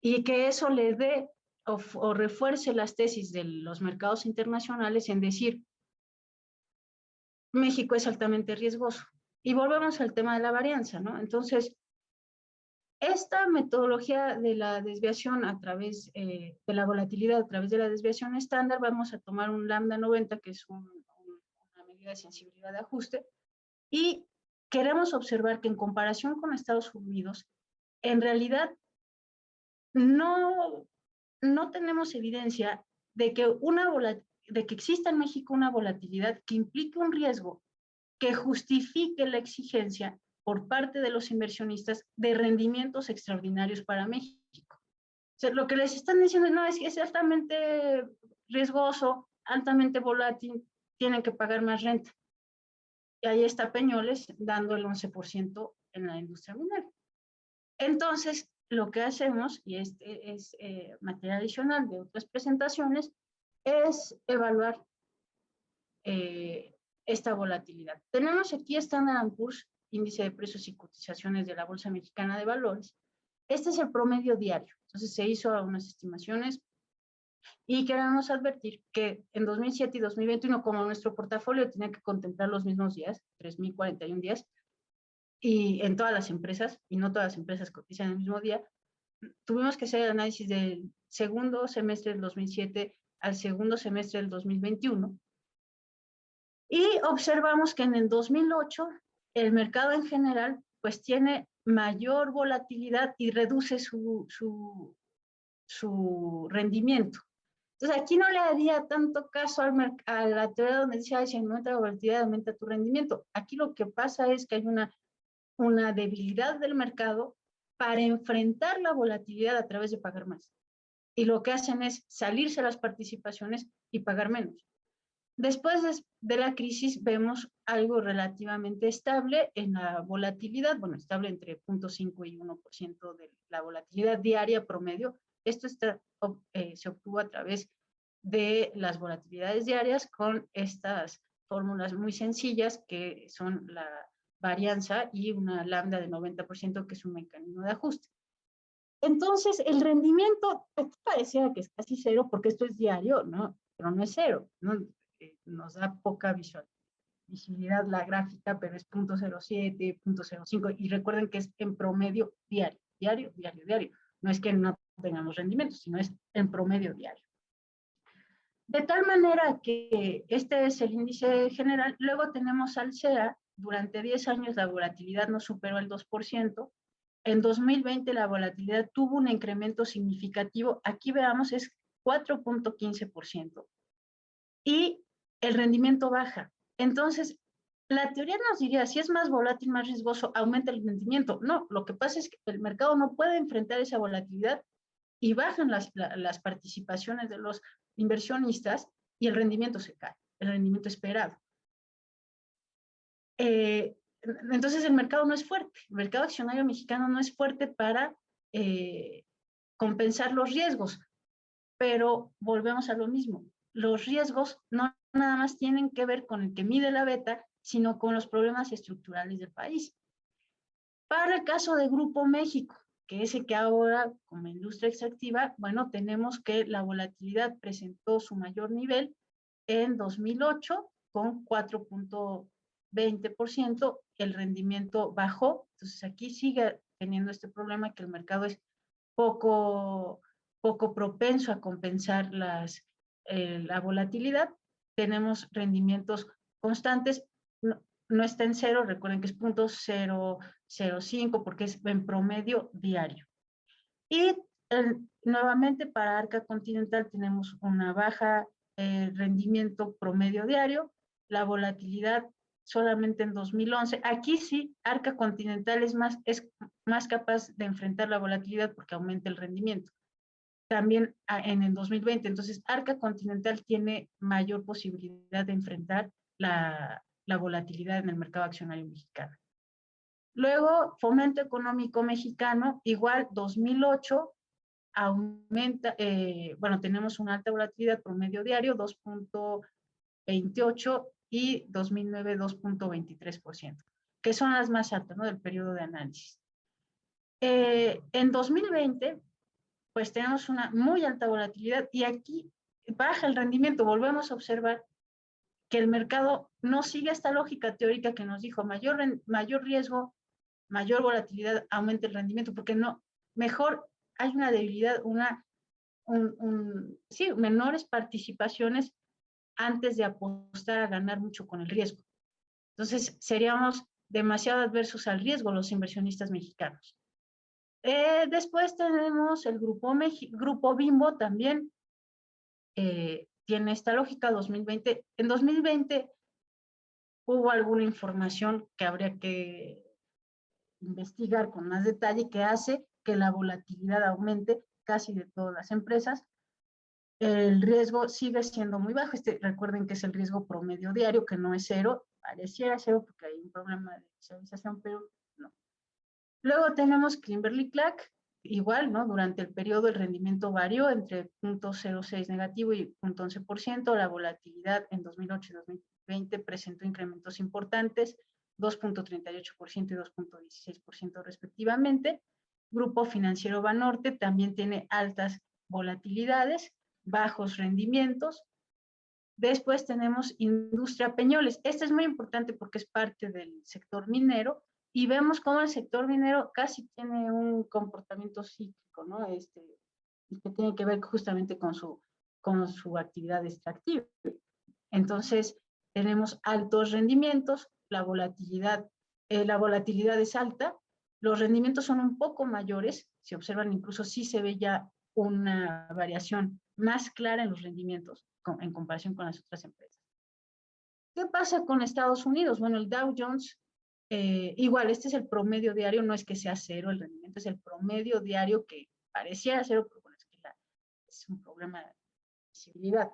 y que eso le dé o refuerce las tesis de los mercados internacionales en decir, México es altamente riesgoso. Y volvemos al tema de la varianza, ¿no? Entonces, esta metodología de la desviación a través de la volatilidad, a través de la desviación estándar, vamos a tomar un lambda 90, que es una medida de sensibilidad de ajuste, y queremos observar que en comparación con Estados Unidos, en realidad no tenemos evidencia de que, de que exista en México una volatilidad que implique un riesgo que justifique la exigencia por parte de los inversionistas de rendimientos extraordinarios para México. O sea, lo que les están diciendo no es que es altamente riesgoso, altamente volátil, tienen que pagar más renta. Y ahí está Peñoles dando el 11% en la industria minera. Entonces, lo que hacemos, y este es material adicional de otras presentaciones, es evaluar esta volatilidad. Tenemos aquí Standard & Poor's, índice de precios y cotizaciones de la Bolsa Mexicana de Valores. Este es el promedio diario. Entonces se hizo unas estimaciones y queremos advertir que en 2007 y 2021, como nuestro portafolio tenía que contemplar los mismos días, 3.041 días, y en todas las empresas, y no todas las empresas cotizan el mismo día, tuvimos que hacer el análisis del segundo semestre del 2007 al segundo semestre del 2021, y observamos que en el 2008 el mercado en general pues tiene mayor volatilidad y reduce su rendimiento. Entonces aquí no le daría tanto caso a la teoría donde dice, si aumenta la volatilidad, aumenta tu rendimiento. Aquí lo que pasa es que hay una debilidad del mercado para enfrentar la volatilidad a través de pagar más. Y lo que hacen es salirse las participaciones y pagar menos. Después de la crisis vemos algo relativamente estable en la volatilidad, bueno, estable entre 0.5 y 1% de la volatilidad diaria promedio. Esto se obtuvo a través de las volatilidades diarias con estas fórmulas muy sencillas que son la varianza y una lambda de 90% que es un mecanismo de ajuste. Entonces, el rendimiento aquí parecía que es casi cero porque esto es diario, ¿no? Pero no es cero, ¿no? Nos da poca visibilidad la gráfica, pero es 0.07, 0.05, y recuerden que es en promedio diario, diario, diario, diario. No es que no tengamos rendimientos, sino es en promedio diario. De tal manera que este es el índice general. Luego tenemos Alsea. Durante 10 años la volatilidad no superó el 2%. En 2020 la volatilidad tuvo un incremento significativo. Aquí veamos, es 4.15%. Y el rendimiento baja. Entonces, la teoría nos diría, si es más volátil, más riesgoso, aumenta el rendimiento. No, lo que pasa es que el mercado no puede enfrentar esa volatilidad y bajan las participaciones de los inversionistas y el rendimiento se cae, el rendimiento esperado. Entonces el mercado no es fuerte, el mercado accionario mexicano no es fuerte para compensar los riesgos, pero volvemos a lo mismo. Los riesgos no nada más tienen que ver con el que mide la beta, sino con los problemas estructurales del país. Para el caso de Grupo México, que es el que ahora, como industria extractiva, bueno, tenemos que la volatilidad presentó su mayor nivel en 2008 con 4.20%, el rendimiento bajó. Entonces aquí sigue teniendo este problema que el mercado es poco propenso a compensar la volatilidad. Tenemos rendimientos constantes, no está en cero, recuerden que es 0.005 porque es en promedio diario. Y nuevamente para Arca Continental tenemos una baja rendimiento promedio diario, la volatilidad solamente en 2011. Aquí sí, Arca Continental es más capaz de enfrentar la volatilidad porque aumenta el rendimiento. También en el 2020, entonces Arca Continental tiene mayor posibilidad de enfrentar la volatilidad en el mercado accionario mexicano. Luego, Fomento Económico Mexicano, igual 2008, aumenta, bueno, tenemos una alta volatilidad promedio diario, 2.28 y 2009 2.23%, que son las más altas, ¿no?, del periodo de análisis. En 2020, pues tenemos una muy alta volatilidad y aquí baja el rendimiento. Volvemos a observar que el mercado no sigue esta lógica teórica que nos dijo mayor riesgo, mayor volatilidad, aumenta el rendimiento, porque no, mejor hay una debilidad, sí, menores participaciones antes de apostar a ganar mucho con el riesgo. Entonces, seríamos demasiado adversos al riesgo los inversionistas mexicanos. Después tenemos el Grupo Bimbo también, tiene esta lógica 2020. En 2020 hubo alguna información que habría que investigar con más detalle que hace que la volatilidad aumente casi de todas las empresas. El riesgo sigue siendo muy bajo. Recuerden que es el riesgo promedio diario, que no es cero. Pareciera cero porque hay un problema de visualización, pero no. Luego tenemos Kimberly-Clark, igual, ¿no? Durante el periodo el rendimiento varió entre 0.06 negativo y 0.11%. La volatilidad en 2008 y 2020 presentó incrementos importantes, 2.38% y 2.16% respectivamente. Grupo Financiero Banorte también tiene altas volatilidades, bajos rendimientos. Después tenemos Industria Peñoles. Este es muy importante porque es parte del sector minero y vemos cómo el sector minero casi tiene un comportamiento cíclico, ¿no? Que tiene que ver justamente con su actividad extractiva. Entonces, tenemos altos rendimientos, la volatilidad es alta, los rendimientos son un poco mayores, si observan incluso sí se ve ya una variación más clara en los rendimientos en comparación con las otras empresas. ¿Qué pasa con Estados Unidos? Bueno, el Dow Jones, igual, este es el promedio diario, no es que sea cero el rendimiento, es el promedio diario que parecía cero, pero bueno, es un problema de visibilidad,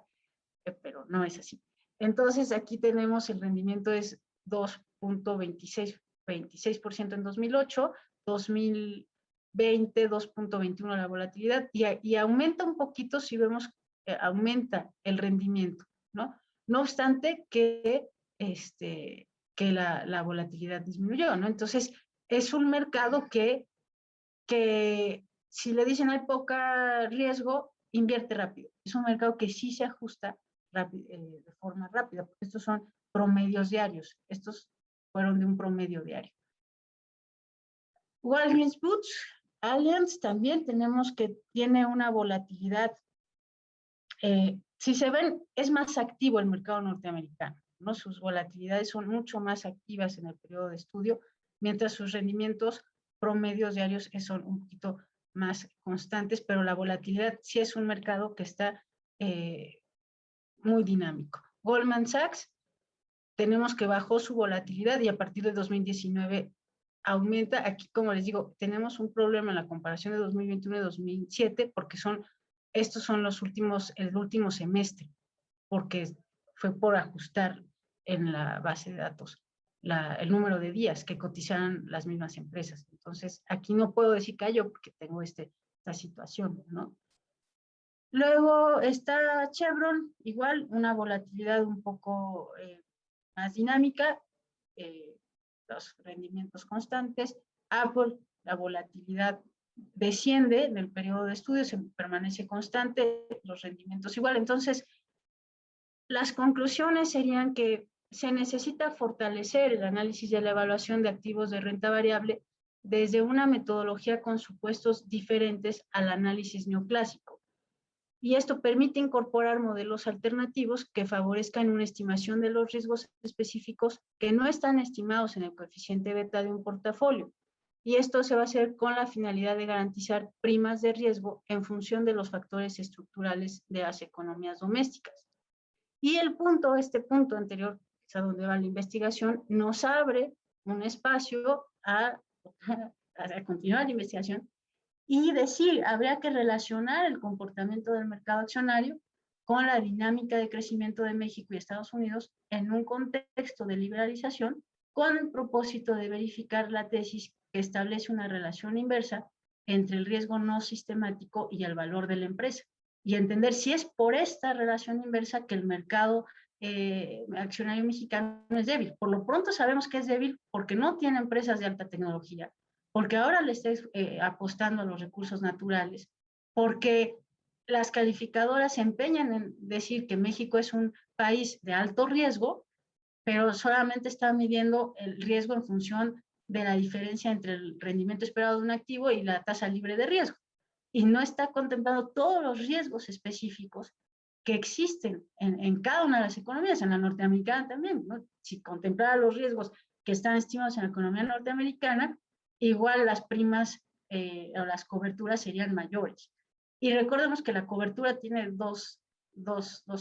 pero no es así. Entonces, aquí tenemos el rendimiento es 2.26% en 2008, 2020 2.21 la volatilidad y aumenta un poquito si vemos aumenta el rendimiento, ¿no? No obstante que, la volatilidad disminuyó, ¿no? Entonces, es un mercado que si le dicen hay poca riesgo, invierte rápido. Es un mercado que sí se ajusta de forma rápida, porque estos son promedios diarios. Estos fueron de un promedio diario. Walgreens Boots Allianz también tenemos que tiene una volatilidad. Si se ven, es más activo el mercado norteamericano, ¿no? Sus volatilidades son mucho más activas en el periodo de estudio, mientras sus rendimientos promedios diarios son un poquito más constantes, pero la volatilidad sí es un mercado que está muy dinámico. Goldman Sachs, tenemos que bajó su volatilidad y a partir de 2019 aumenta. Aquí, como les digo, tenemos un problema en la comparación de 2021 y 2007 porque estos son el último semestre, porque fue por ajustar en la base de datos el número de días que cotizaran las mismas empresas. Entonces, aquí no puedo decir cayó porque tengo esta situación, ¿no? Luego está Chevron, igual, una volatilidad un poco más dinámica, los rendimientos constantes. Apple, la volatilidad desciende en el periodo de estudio, se permanece constante, los rendimientos igual. Entonces, Las conclusiones serían que se necesita fortalecer el análisis de la evaluación de activos de renta variable desde una metodología con supuestos diferentes al análisis neoclásico. Y esto permite incorporar modelos alternativos que favorezcan una estimación de los riesgos específicos que no están estimados en el coeficiente beta de un portafolio. Y esto se va a hacer con la finalidad de garantizar primas de riesgo en función de los factores estructurales de las economías domésticas. Y este punto anterior, que es a donde va la investigación, nos abre un espacio a continuar la investigación y decir, habría que relacionar el comportamiento del mercado accionario con la dinámica de crecimiento de México y Estados Unidos en un contexto de liberalización con el propósito de verificar la tesis que establece una relación inversa entre el riesgo no sistemático y el valor de la empresa y entender si es por esta relación inversa que el mercado accionario mexicano es débil. Por lo pronto sabemos que es débil porque no tiene empresas de alta tecnología, porque ahora le estés apostando a los recursos naturales, porque las calificadoras se empeñan en decir que México es un país de alto riesgo, pero solamente está midiendo el riesgo en función de la diferencia entre el rendimiento esperado de un activo y la tasa libre de riesgo. Y no está contemplando todos los riesgos específicos que existen en cada una de las economías, en la norteamericana también, ¿no? Si contemplara los riesgos que están estimados en la economía norteamericana, igual las primas o las coberturas serían mayores. Y recordemos que la cobertura tiene dos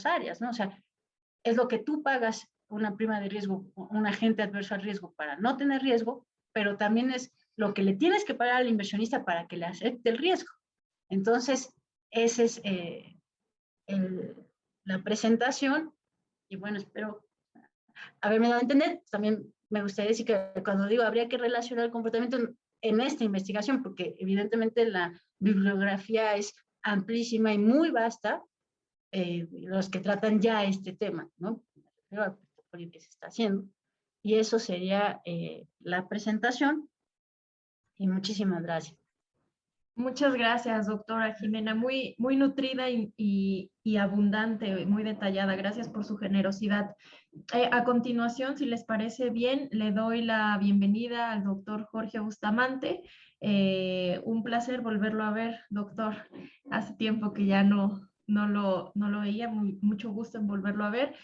áreas, ¿no? O sea, es lo que tú pagas una prima de riesgo, un agente adverso al riesgo para no tener riesgo, pero también es lo que le tienes que pagar al inversionista para que le acepte el riesgo. Entonces, esa es la presentación y bueno, espero haberme dado a entender. También me gustaría decir que cuando digo habría que relacionar el comportamiento en esta investigación, porque evidentemente la bibliografía es amplísima y muy vasta, los que tratan ya este tema, ¿no? Al portafolio que se está haciendo. Y eso sería la presentación y muchísimas gracias. Muchas gracias, doctora Jimena. Muy nutrida y abundante, muy detallada. Gracias por su generosidad. A continuación, si les parece bien, le doy la bienvenida al doctor Jorge Bustamante. Un placer volverlo a ver, doctor. Hace tiempo que ya no lo veía, mucho gusto en volverlo a ver.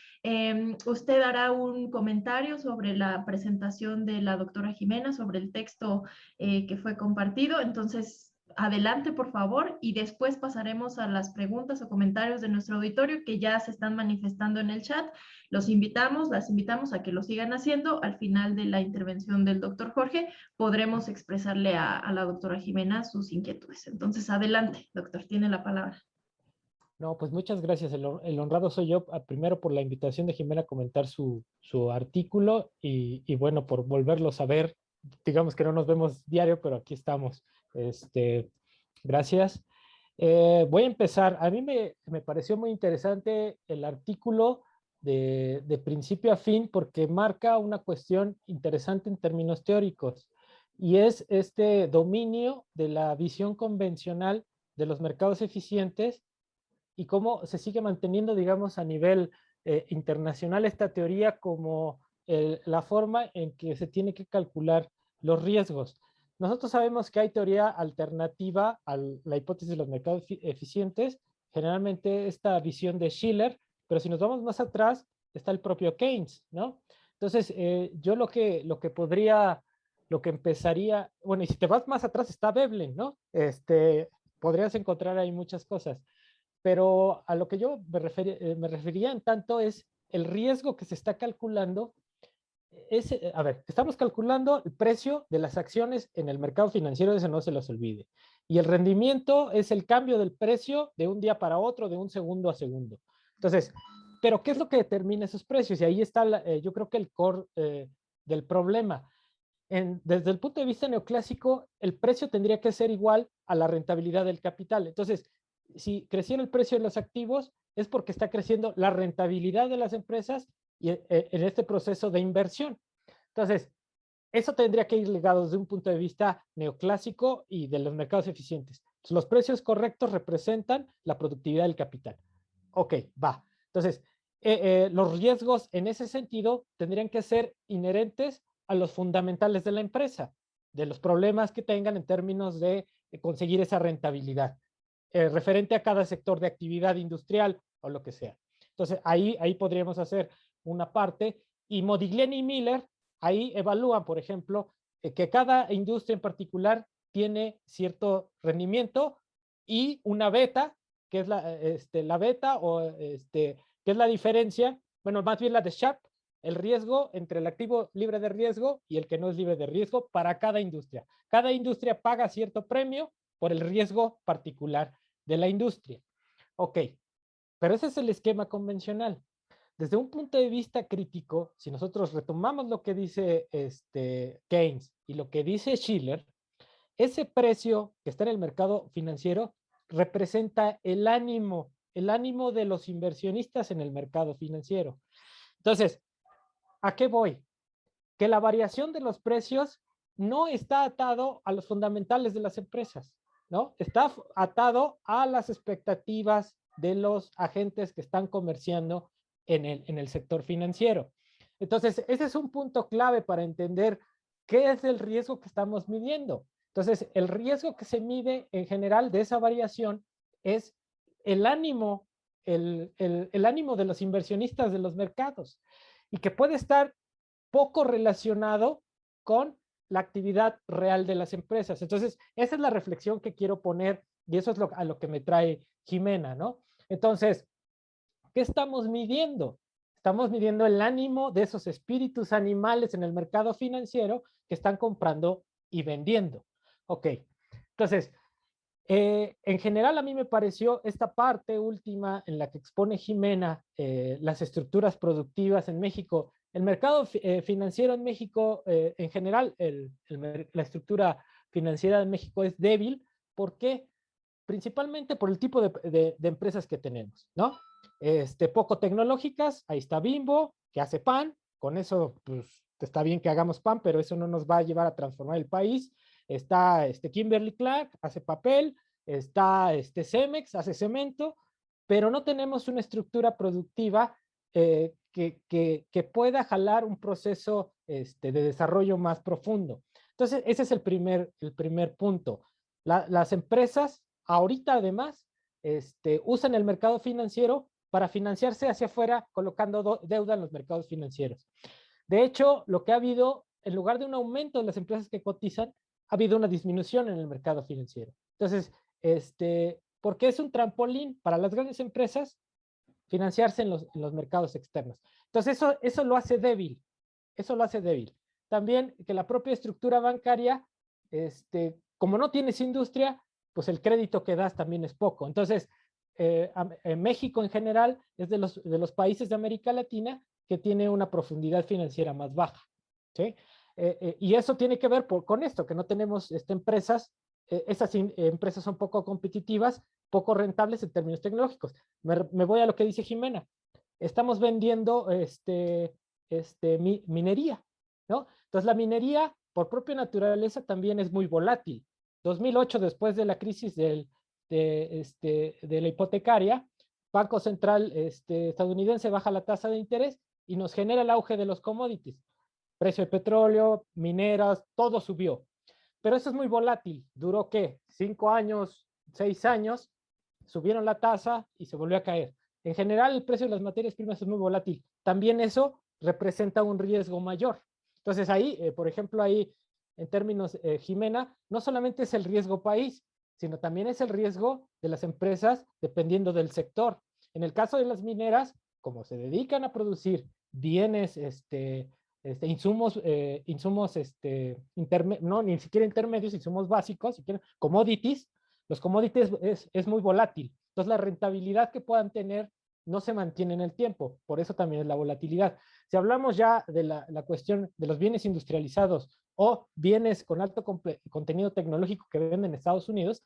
Usted hará un comentario sobre la presentación de la doctora Jimena, sobre el texto que fue compartido. Entonces, adelante, por favor, y después pasaremos a las preguntas o comentarios de nuestro auditorio que ya se están manifestando en el chat. Las invitamos a que lo sigan haciendo. Al final de la intervención del doctor Jorge, podremos expresarle a la doctora Jimena sus inquietudes. Entonces, adelante, doctor, tiene la palabra. No, pues muchas gracias. El honrado soy yo, primero por la invitación de Jimena a comentar su artículo y bueno, por volverlos a ver. Digamos que no nos vemos diario, pero aquí estamos. Gracias. Voy a empezar. A mí me pareció muy interesante el artículo de principio a fin porque marca una cuestión interesante en términos teóricos y es este dominio de la visión convencional de los mercados eficientes y cómo se sigue manteniendo, digamos, a nivel internacional esta teoría como la forma en que se tiene que calcular los riesgos. Nosotros sabemos que hay teoría alternativa a la hipótesis de los mercados eficientes, generalmente esta visión de Shiller, pero si nos vamos más atrás, está el propio Keynes, ¿no? Entonces, yo lo que empezaría, bueno, y si te vas más atrás está Veblen, ¿no? Podrías encontrar ahí muchas cosas. Pero a lo que yo me refería en tanto es el riesgo que se está calculando. A ver, estamos calculando el precio de las acciones en el mercado financiero, eso no se los olvide. Y el rendimiento es el cambio del precio de un día para otro, de un segundo a segundo. Entonces, ¿pero qué es lo que determina esos precios? Y ahí está, yo creo que el core del problema. Desde el punto de vista neoclásico, el precio tendría que ser igual a la rentabilidad del capital. Entonces, si creciera el precio de los activos, es porque está creciendo la rentabilidad de las empresas y, en este proceso de inversión. Entonces, eso tendría que ir ligado desde un punto de vista neoclásico y de los mercados eficientes. Entonces, los precios correctos representan la productividad del capital. Ok, va. Entonces, los riesgos en ese sentido tendrían que ser inherentes a los fundamentales de la empresa, de los problemas que tengan en términos de conseguir esa rentabilidad, referente a cada sector de actividad industrial o lo que sea. Entonces, ahí podríamos hacer una parte, y Modigliani y Miller ahí evalúan, por ejemplo, que cada industria en particular tiene cierto rendimiento y una beta, que es la beta que es la diferencia, bueno, más bien la de Sharpe, el riesgo entre el activo libre de riesgo y el que no es libre de riesgo para cada industria. Cada industria paga cierto premio por el riesgo particular de la industria. Ok, pero ese es el esquema convencional. Desde un punto de vista crítico, si nosotros retomamos lo que dice Keynes y lo que dice Shiller, ese precio que está en el mercado financiero representa el ánimo de los inversionistas en el mercado financiero. Entonces, ¿a qué voy? Que la variación de los precios no está atado a los fundamentales de las empresas, ¿no? Está atado a las expectativas de los agentes que están comerciando en el sector financiero. Entonces, ese es un punto clave para entender qué es el riesgo que estamos midiendo. Entonces, el riesgo que se mide en general de esa variación es el ánimo, el ánimo de los inversionistas de los mercados, y que puede estar poco relacionado con la actividad real de las empresas. Entonces, esa es la reflexión que quiero poner, y eso es a lo que me trae Jimena, ¿no? Entonces, ¿qué estamos midiendo? Estamos midiendo el ánimo de esos espíritus animales en el mercado financiero que están comprando y vendiendo. Ok, entonces, en general a mí me pareció esta parte última en la que expone Jimena las estructuras productivas en México. El mercado financiero en México, en general, la estructura financiera de México es débil. ¿Por qué? Principalmente por el tipo de empresas que tenemos, ¿no? Poco tecnológicas, ahí está Bimbo, que hace pan, con eso pues está bien que hagamos pan, pero eso no nos va a llevar a transformar el país. Está Kimberly Clark, hace papel, está Cemex, hace cemento, pero no tenemos una estructura productiva que pueda jalar un proceso de desarrollo más profundo. Entonces, ese es el primer punto. Las empresas ahorita además usan el mercado financiero para financiarse hacia afuera, colocando deuda en los mercados financieros. De hecho, lo que ha habido, en lugar de un aumento de las empresas que cotizan, ha habido una disminución en el mercado financiero. Entonces, porque es un trampolín para las grandes empresas financiarse en los mercados externos. Entonces, eso lo hace débil. Eso lo hace débil. También que la propia estructura bancaria, como no tienes industria, pues el crédito que das también es poco. Entonces, México en general es de los países de América Latina que tiene una profundidad financiera más baja, ¿sí? Y eso tiene que ver con esto, que no tenemos empresas, esas empresas son poco competitivas, poco rentables en términos tecnológicos. Me voy a lo que dice Jimena. Estamos vendiendo minería, ¿no? Entonces la minería, por propia naturaleza, también es muy volátil. 2008, después de la crisis de la hipotecaria, Banco Central estadounidense baja la tasa de interés y nos genera el auge de los commodities. Precio de petróleo, mineras, todo subió. Pero eso es muy volátil. ¿Duró qué? 5 años, 6 años, subieron la tasa y se volvió a caer. En general, el precio de las materias primas es muy volátil. También eso representa un riesgo mayor. Entonces ahí, por ejemplo, ahí en términos, Jimena, no solamente es el riesgo país, sino también es el riesgo de las empresas dependiendo del sector. En el caso de las mineras, como se dedican a producir bienes, insumos, no, ni siquiera intermedios, insumos básicos, si quieren, commodities, los commodities es muy volátil. Entonces la rentabilidad que puedan tener no se mantiene en el tiempo, por eso también es la volatilidad. Si hablamos ya de la cuestión de los bienes industrializados o bienes con alto contenido tecnológico que venden en Estados Unidos,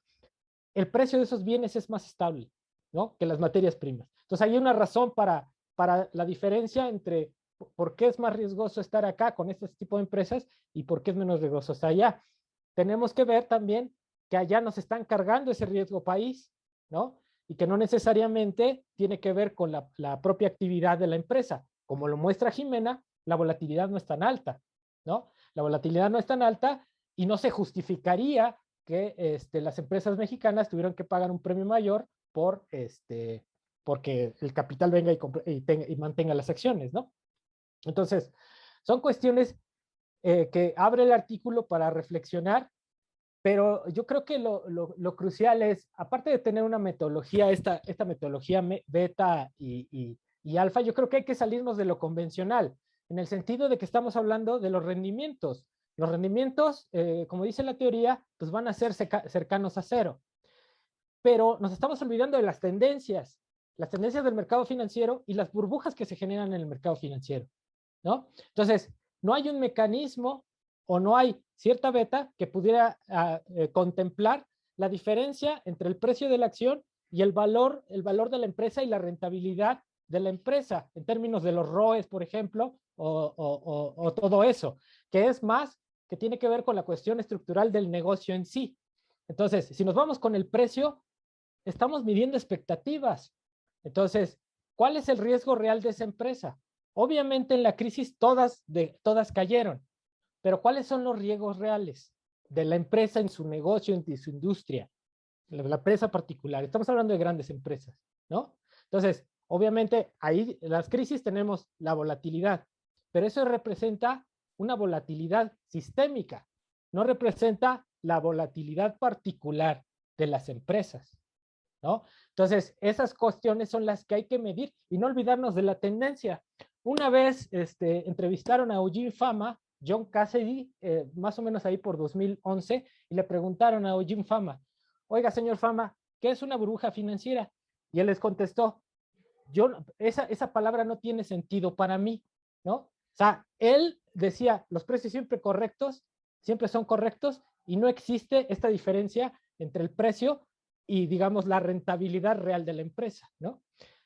el precio de esos bienes es más estable, ¿no?, que las materias primas. Entonces hay una razón para la diferencia entre por qué es más riesgoso estar acá con este tipo de empresas y por qué es menos riesgoso estar allá. Tenemos que ver también que allá nos están cargando ese riesgo país, ¿no? y que no necesariamente tiene que ver con la propia actividad de la empresa. Como lo muestra Jimena, la volatilidad no es tan alta, ¿no? La volatilidad no es tan alta y no se justificaría que las empresas mexicanas tuvieron que pagar un premio mayor porque el capital venga y mantenga las acciones, ¿no? Entonces, son cuestiones que abre el artículo para reflexionar, pero yo creo que lo crucial es, aparte de tener una metodología, esta metodología beta y alfa, yo creo que hay que salirnos de lo convencional, en el sentido de que estamos hablando de los rendimientos. Los rendimientos, como dice la teoría, pues van a ser cercanos a cero. Pero nos estamos olvidando de las tendencias del mercado financiero y las burbujas que se generan en el mercado financiero, ¿no? Entonces, no hay un mecanismo o no hay cierta beta que pudiera contemplar la diferencia entre el precio de la acción y el valor de la empresa y la rentabilidad de la empresa, en términos de los ROEs, por ejemplo, o todo eso, que es más, que tiene que ver con la cuestión estructural del negocio en sí. Entonces, si nos vamos con el precio, estamos midiendo expectativas. Entonces, ¿cuál es el riesgo real de esa empresa? Obviamente en la crisis todas cayeron, pero ¿cuáles son los riesgos reales de la empresa en su negocio, en su industria? La empresa particular. Estamos hablando de grandes empresas, ¿no? Entonces, obviamente ahí en las crisis tenemos la volatilidad, pero eso representa una volatilidad sistémica, no representa la volatilidad particular de las empresas, ¿no? Entonces, esas cuestiones son las que hay que medir y no olvidarnos de la tendencia. Una vez entrevistaron a Eugene Fama, John Cassidy, más o menos ahí por 2011, y le preguntaron a Eugene Fama, oiga, señor Fama, ¿qué es una burbuja financiera? Y él les contestó, esa palabra no tiene sentido para mí, ¿no? O sea, él decía, los precios siempre son correctos y no existe esta diferencia entre el precio y, digamos, la rentabilidad real de la empresa, ¿no?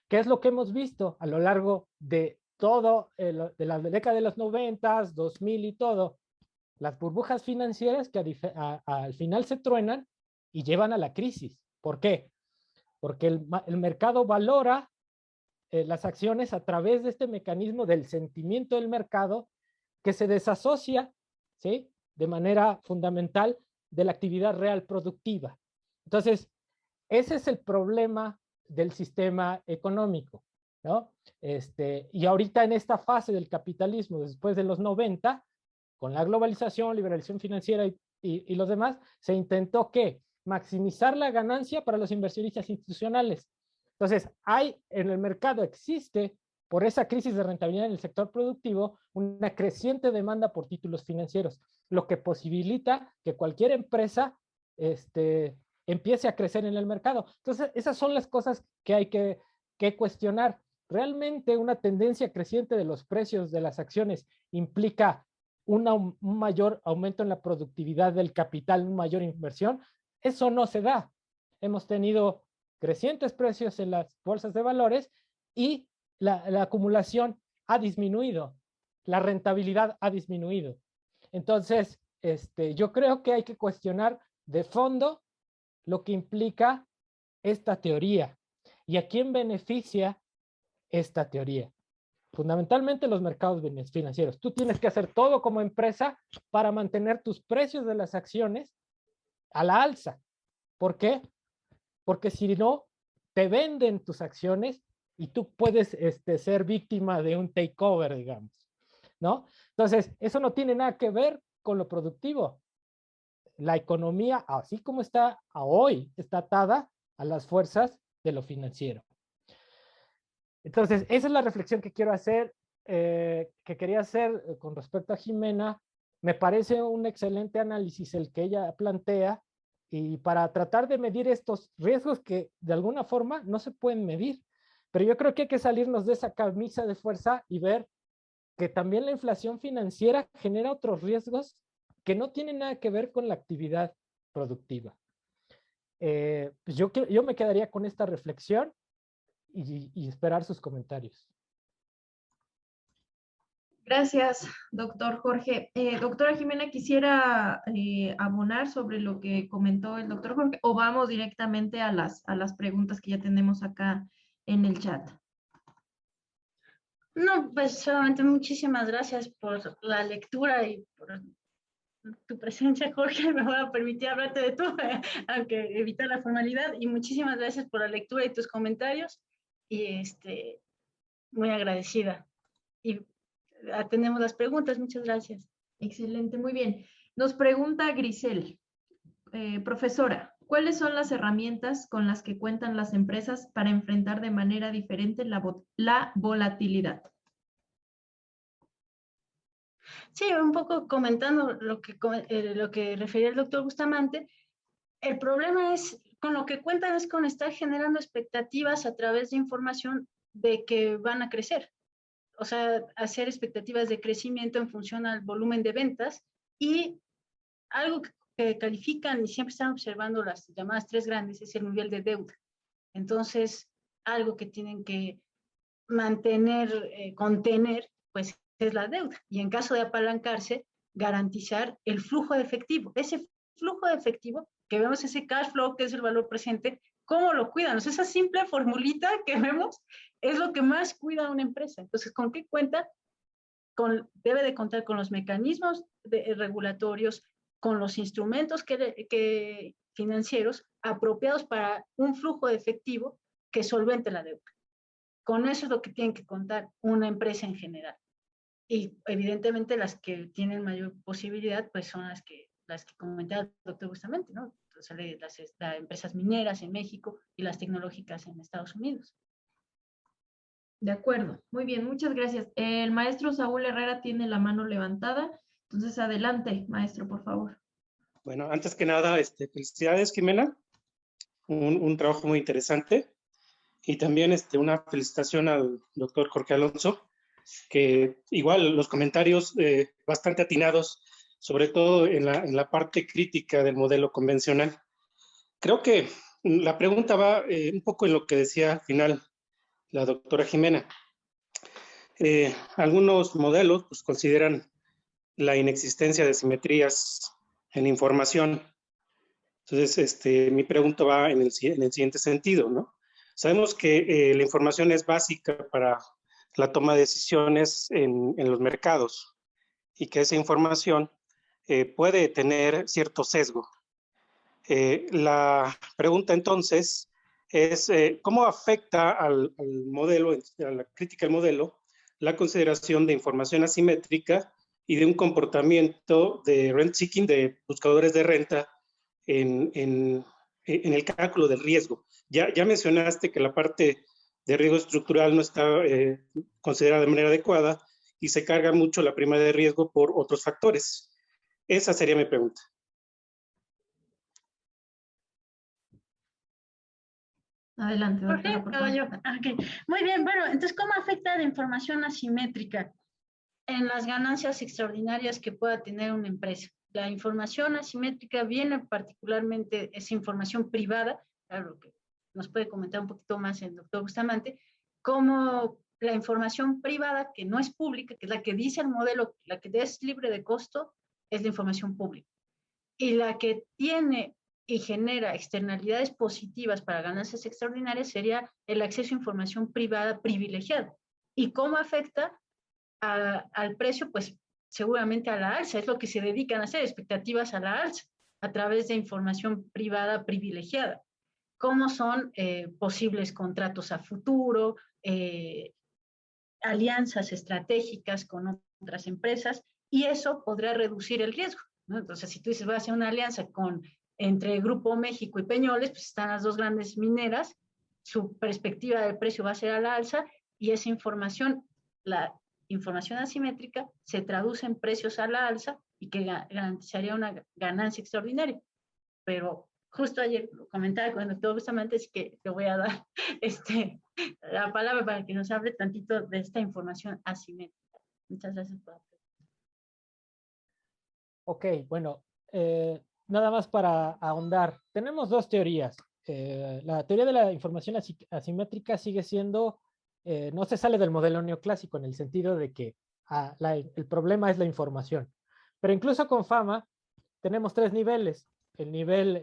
¿Qué es lo que hemos visto a lo largo de de la década de los 90, 2000 y todo? Las burbujas financieras que al final se truenan y llevan a la crisis. ¿Por qué? Porque el mercado valora las acciones a través de este mecanismo del sentimiento del mercado que se desasocia, ¿sí?, de manera fundamental de la actividad real productiva. Entonces, ese es el problema del sistema económico, ¿no? Y ahorita en esta fase del capitalismo, después de los 90, con la globalización, liberalización financiera y los demás, se intentó ¿qué? Maximizar la ganancia para los inversionistas institucionales. Entonces, en el mercado existe, por esa crisis de rentabilidad en el sector productivo, una creciente demanda por títulos financieros, lo que posibilita que cualquier empresa empiece a crecer en el mercado. Entonces, esas son las cosas que hay que cuestionar. ¿Realmente una tendencia creciente de los precios de las acciones implica un mayor aumento en la productividad del capital, una mayor inversión? Eso no se da. Hemos tenido crecientes precios en las bolsas de valores y la acumulación ha disminuido, la rentabilidad ha disminuido. Entonces, yo creo que hay que cuestionar de fondo lo que implica esta teoría y a quién beneficia esta teoría. Fundamentalmente los mercados financieros. Tú tienes que hacer todo como empresa para mantener tus precios de las acciones a la alza. ¿Por qué? Porque si no, te venden tus acciones y tú puedes ser víctima de un takeover, digamos, ¿no? Entonces, eso no tiene nada que ver con lo productivo. La economía, así como está hoy, está atada a las fuerzas de lo financiero. Entonces, esa es la reflexión que quiero hacer, que quería hacer con respecto a Jimena. Me parece un excelente análisis el que ella plantea, y para tratar de medir estos riesgos que de alguna forma no se pueden medir. Pero yo creo que hay que salirnos de esa camisa de fuerza y ver que también la inflación financiera genera otros riesgos que no tienen nada que ver con la actividad productiva. Pues yo me quedaría con esta reflexión y esperar sus comentarios. Gracias, doctor Jorge. Doctora Jimena, quisiera abonar sobre lo que comentó el doctor Jorge, o vamos directamente a las preguntas que ya tenemos acá en el chat. No, pues solamente muchísimas gracias por la lectura y por tu presencia, Jorge. Me voy a permitir hablarte de tú, aunque evitar la formalidad. Y muchísimas gracias por la lectura y tus comentarios. Y muy agradecida. Y atendemos las preguntas. Muchas gracias. Excelente, muy bien. Nos pregunta Grisel, profesora, ¿cuáles son las herramientas con las que cuentan las empresas para enfrentar de manera diferente la volatilidad? Sí, un poco comentando lo que refería el doctor Bustamante, el problema es, con lo que cuentan es con estar generando expectativas a través de información de que van a crecer. O sea, hacer expectativas de crecimiento en función al volumen de ventas y algo que califican y siempre están observando las llamadas tres grandes es el nivel de deuda. Entonces, algo que tienen que mantener, contener, pues es la deuda. Y en caso de apalancarse, garantizar el flujo de efectivo. Ese flujo de efectivo, que vemos ese cash flow, que es el valor presente, ¿cómo lo cuidan? O sea, esa simple formulita que vemos es lo que más cuida a una empresa. Entonces, ¿con qué cuenta? Debe de contar con los mecanismos regulatorios, con los instrumentos financieros apropiados para un flujo de efectivo que solvente la deuda. Con eso es lo que tiene que contar una empresa en general. Y evidentemente las que tienen mayor posibilidad, pues son las que comentaba el doctor Bustamante, ¿no? Entonces, las empresas mineras en México y las tecnológicas en Estados Unidos. De acuerdo, muy bien, muchas gracias. El maestro Saúl Herrera tiene la mano levantada, entonces adelante, maestro, por favor. Bueno, antes que nada, felicidades, Jimena, un trabajo muy interesante. Y también una felicitación al doctor Jorge Alonso, que igual los comentarios bastante atinados, sobre todo en la parte crítica del modelo convencional. Creo que la pregunta va un poco en lo que decía al final la doctora Jimena. Algunos modelos pues, consideran la inexistencia de simetrías en información. Entonces, mi pregunta va en el siguiente sentido, ¿no? Sabemos que la información es básica para la toma de decisiones en los mercados y que esa información puede tener cierto sesgo. La pregunta entonces es ¿cómo afecta al modelo, a la crítica del modelo, la consideración de información asimétrica y de un comportamiento de rent seeking, de buscadores de renta en el cálculo del riesgo? Ya mencionaste que la parte de riesgo estructural no está considerada de manera adecuada y se carga mucho la prima de riesgo por otros factores. Esa sería mi pregunta. Adelante, doctora, por favor. Okay. Muy bien, bueno, entonces, ¿cómo afecta la información asimétrica en las ganancias extraordinarias que pueda tener una empresa? La información asimétrica viene particularmente, es información privada, claro que nos puede comentar un poquito más el doctor Bustamante, como la información privada que no es pública, que es la que dice el modelo, la que es libre de costo, es la información pública. Y la que tiene y genera externalidades positivas para ganancias extraordinarias sería el acceso a información privada privilegiada. ¿Y cómo afecta al precio? Pues seguramente a la alza, es lo que se dedican a hacer, expectativas a la alza, a través de información privada privilegiada. ¿Cómo son posibles contratos a futuro, alianzas estratégicas con otras empresas? Y eso podría reducir el riesgo, ¿no? Entonces, si tú dices, voy a hacer una alianza entre Grupo México y Peñoles, pues están las dos grandes mineras, su perspectiva de precio va a ser a la alza y esa información, la información asimétrica, se traduce en precios a la alza y que garantizaría una ganancia extraordinaria. Pero justo ayer lo comentaba con el doctor Bustamante, así que te voy a dar la palabra para que nos hable tantito de esta información asimétrica. Muchas gracias por la pregunta. Ok, bueno, nada más para ahondar. Tenemos dos teorías. La teoría de la información asimétrica sigue siendo, no se sale del modelo neoclásico en el sentido de que el problema es la información. Pero incluso con Fama tenemos 3 niveles. El nivel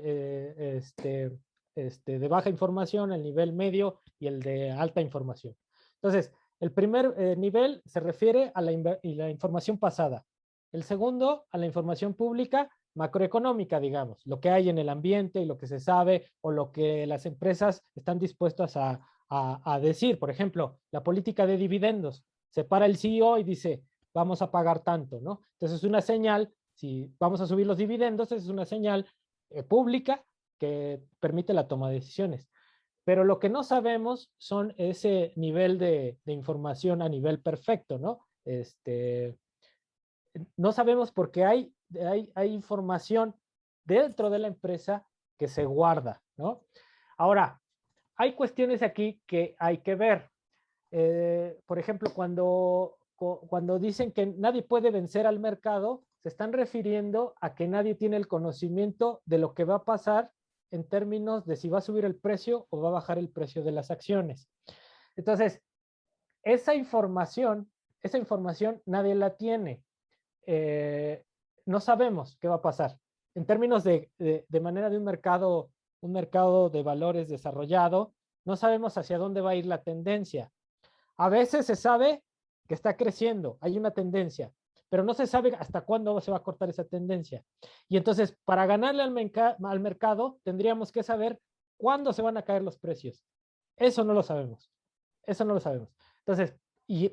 de baja información, el nivel medio y el de alta información. Entonces, el primer nivel se refiere a la información pasada. El segundo, a la información pública macroeconómica, digamos, lo que hay en el ambiente y lo que se sabe o lo que las empresas están dispuestas a decir. Por ejemplo, la política de dividendos. Se para el CEO y dice, vamos a pagar tanto, ¿no? Entonces es una señal, si vamos a subir los dividendos, es una señal pública que permite la toma de decisiones. Pero lo que no sabemos son ese nivel de información a nivel perfecto, ¿no? No sabemos porque hay información dentro de la empresa que se guarda, ¿no? Ahora, hay cuestiones aquí que hay que ver. Por ejemplo, cuando dicen que nadie puede vencer al mercado, se están refiriendo a que nadie tiene el conocimiento de lo que va a pasar en términos de si va a subir el precio o va a bajar el precio de las acciones. Entonces, esa información nadie la tiene. No sabemos qué va a pasar. En términos de manera de un mercado de valores desarrollado, no sabemos hacia dónde va a ir la tendencia. A veces se sabe que está creciendo, hay una tendencia, pero no se sabe hasta cuándo se va a cortar esa tendencia. Y entonces, para ganarle al mercado, tendríamos que saber cuándo se van a caer los precios. Eso no lo sabemos. Eso no lo sabemos. Entonces,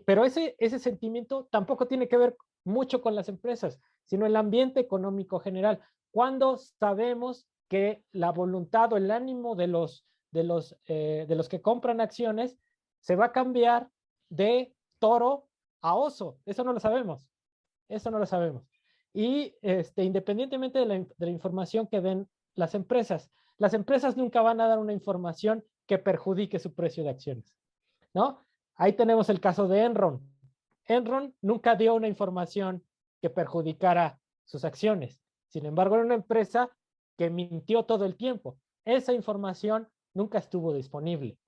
pero ese sentimiento tampoco tiene que ver mucho con las empresas, sino el ambiente económico general. Cuando sabemos que la voluntad o el ánimo de los que compran acciones se va a cambiar de toro a oso. Eso no lo sabemos. Eso no lo sabemos. Y independientemente de la información que den las empresas nunca van a dar una información que perjudique su precio de acciones, ¿no? Ahí tenemos el caso de Enron. Enron nunca dio una información que perjudicara sus acciones. Sin embargo, era una empresa que mintió todo el tiempo. Esa información nunca estuvo disponible.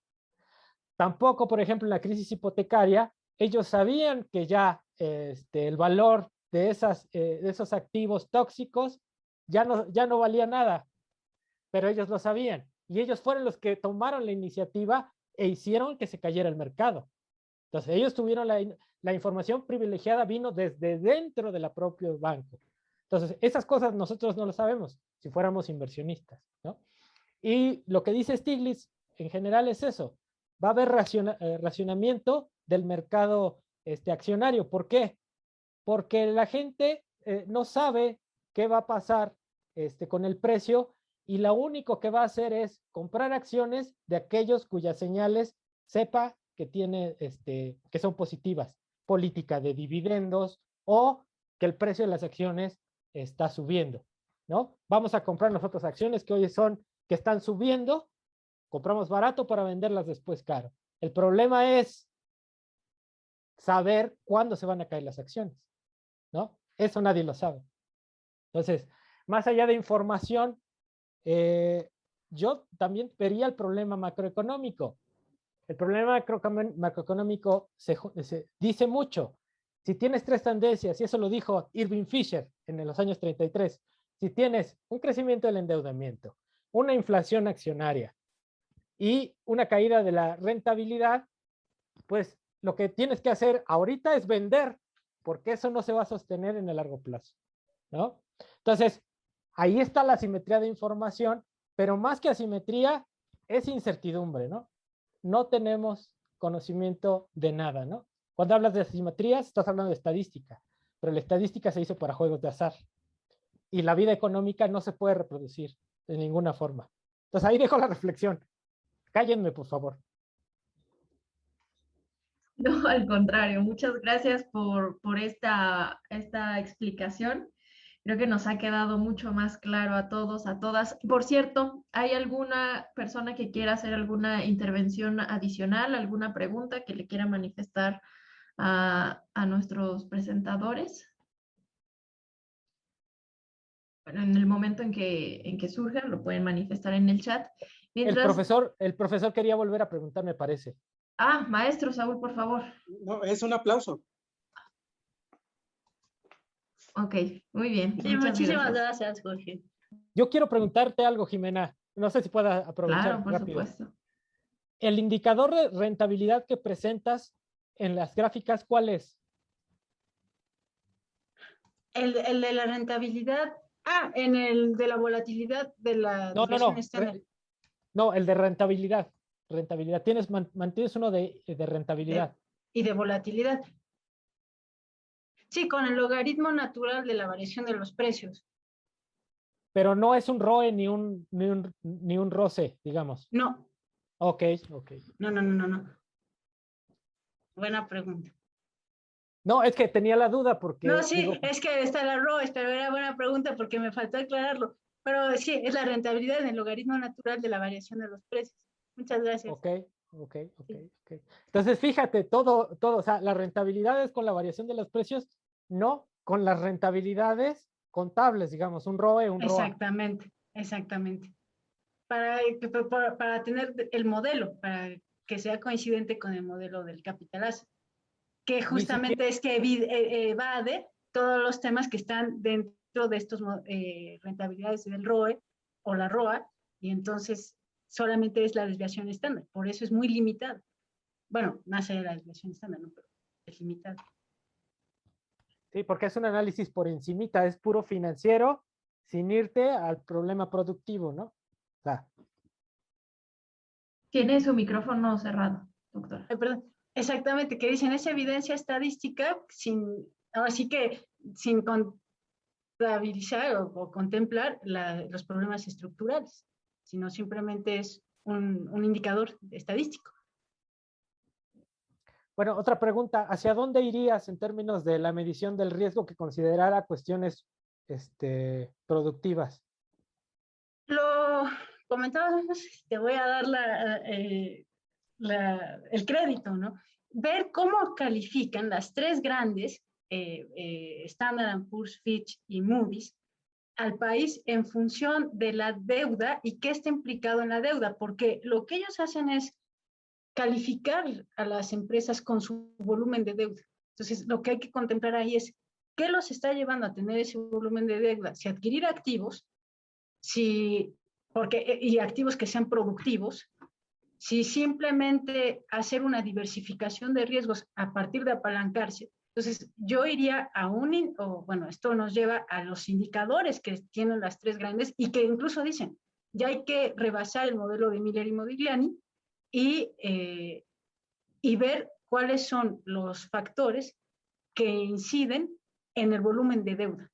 Tampoco, por ejemplo, en la crisis hipotecaria, ellos sabían que ya el valor de esos activos tóxicos ya no valía nada, pero ellos lo sabían. Y ellos fueron los que tomaron la iniciativa e hicieron que se cayera el mercado. Entonces, ellos tuvieron la información privilegiada, vino desde dentro del propio banco. Entonces, esas cosas nosotros no lo sabemos si fuéramos inversionistas, ¿no? Y lo que dice Stiglitz en general es eso. Va a haber racionamiento del mercado accionario. ¿Por qué? Porque la gente no sabe qué va a pasar con el precio y lo único que va a hacer es comprar acciones de aquellos cuyas señales sepa que son positivas, política de dividendos o que el precio de las acciones está subiendo, ¿no? Vamos a comprar nosotros acciones que están subiendo, compramos barato para venderlas después caro. El problema es saber cuándo se van a caer las acciones, ¿no? Eso nadie lo sabe. Entonces, más allá de información, yo también vería el problema macroeconómico. El problema macroeconómico se dice mucho. Si tienes 3 tendencias, y eso lo dijo Irving Fisher en los años 33, si tienes un crecimiento del endeudamiento, una inflación accionaria y una caída de la rentabilidad, pues lo que tienes que hacer ahorita es vender, porque eso no se va a sostener en el largo plazo, ¿no? Entonces, ahí está la asimetría de información, pero más que asimetría, es incertidumbre, ¿no? No tenemos conocimiento de nada, ¿no? Cuando hablas de asimetrías, estás hablando de estadística, pero la estadística se hizo para juegos de azar. Y la vida económica no se puede reproducir de ninguna forma. Entonces ahí dejo la reflexión. Cállenme, por favor. No, al contrario, muchas gracias por esta explicación. Creo que nos ha quedado mucho más claro a todos, a todas. Por cierto, ¿hay alguna persona que quiera hacer alguna intervención adicional, alguna pregunta que le quiera manifestar a nuestros presentadores? Bueno, en el momento en que surjan, lo pueden manifestar en el chat. Mientras... El profesor quería volver a preguntar, me parece. Maestro Saúl, por favor. No, es un aplauso. Ok, muy bien. Sí, Muchas muchísimas gracias. gracias, Jorge. Yo quiero preguntarte algo, Jimena. No sé si pueda aprovechar Claro, por rápido. supuesto. El indicador de rentabilidad que presentas en las gráficas, ¿cuál es? El de la rentabilidad, en el de la volatilidad de la No, no, desviación no. estándar No, el de rentabilidad. Rentabilidad. Mantienes uno de rentabilidad. y de volatilidad. Sí, con el logaritmo natural de la variación de los precios. Pero no es un ROE ni un ROCE, digamos. No, Ok, ok. no. Buena pregunta. No, es que tenía la duda No, porque, sí, digo, es que está el arroz, pero era buena pregunta porque me faltó aclararlo. Pero sí, es la rentabilidad en el logaritmo natural de la variación de los precios. Muchas gracias. ok, ok. Sí. Entonces, fíjate, todo, o sea, la rentabilidad es con la variación de los precios, no con las rentabilidades contables, digamos, un ROE, un ROA. Exactamente. Para tener el modelo, para que sea coincidente con el modelo del capital asset, que Ni siquiera, justamente es que evade todos los temas que están dentro de estos rentabilidades del ROE o la ROA, y entonces solamente es la desviación estándar, por eso es muy limitado. Bueno, más allá de la desviación estándar, ¿no? Pero es limitado. sí, porque es un análisis por encimita, es puro financiero, sin irte al problema productivo, ¿no? O sea, Tiene su micrófono cerrado, doctora. Perdón, exactamente, que dicen esa evidencia estadística ahora sí que sin contabilizar o contemplar los problemas estructurales, sino simplemente es un indicador estadístico. bueno, otra pregunta, ¿hacia dónde irías en términos de la medición del riesgo que considerara cuestiones productivas? Lo comentábamos, te voy a dar el crédito, ¿no? Ver cómo califican las tres grandes, Standard & Poor's, Fitch y Moody's, al país en función de la deuda y qué está implicado en la deuda, porque lo que ellos hacen es calificar a las empresas con su volumen de deuda. Entonces, lo que hay que contemplar ahí es qué los está llevando a tener ese volumen de deuda, si adquirir activos, y activos que sean productivos, si simplemente hacer una diversificación de riesgos a partir de apalancarse. Entonces, yo iría esto nos lleva a los indicadores que tienen las tres grandes y que incluso dicen, ya hay que rebasar el modelo de Miller y Modigliani y ver cuáles son los factores que inciden en el volumen de deuda.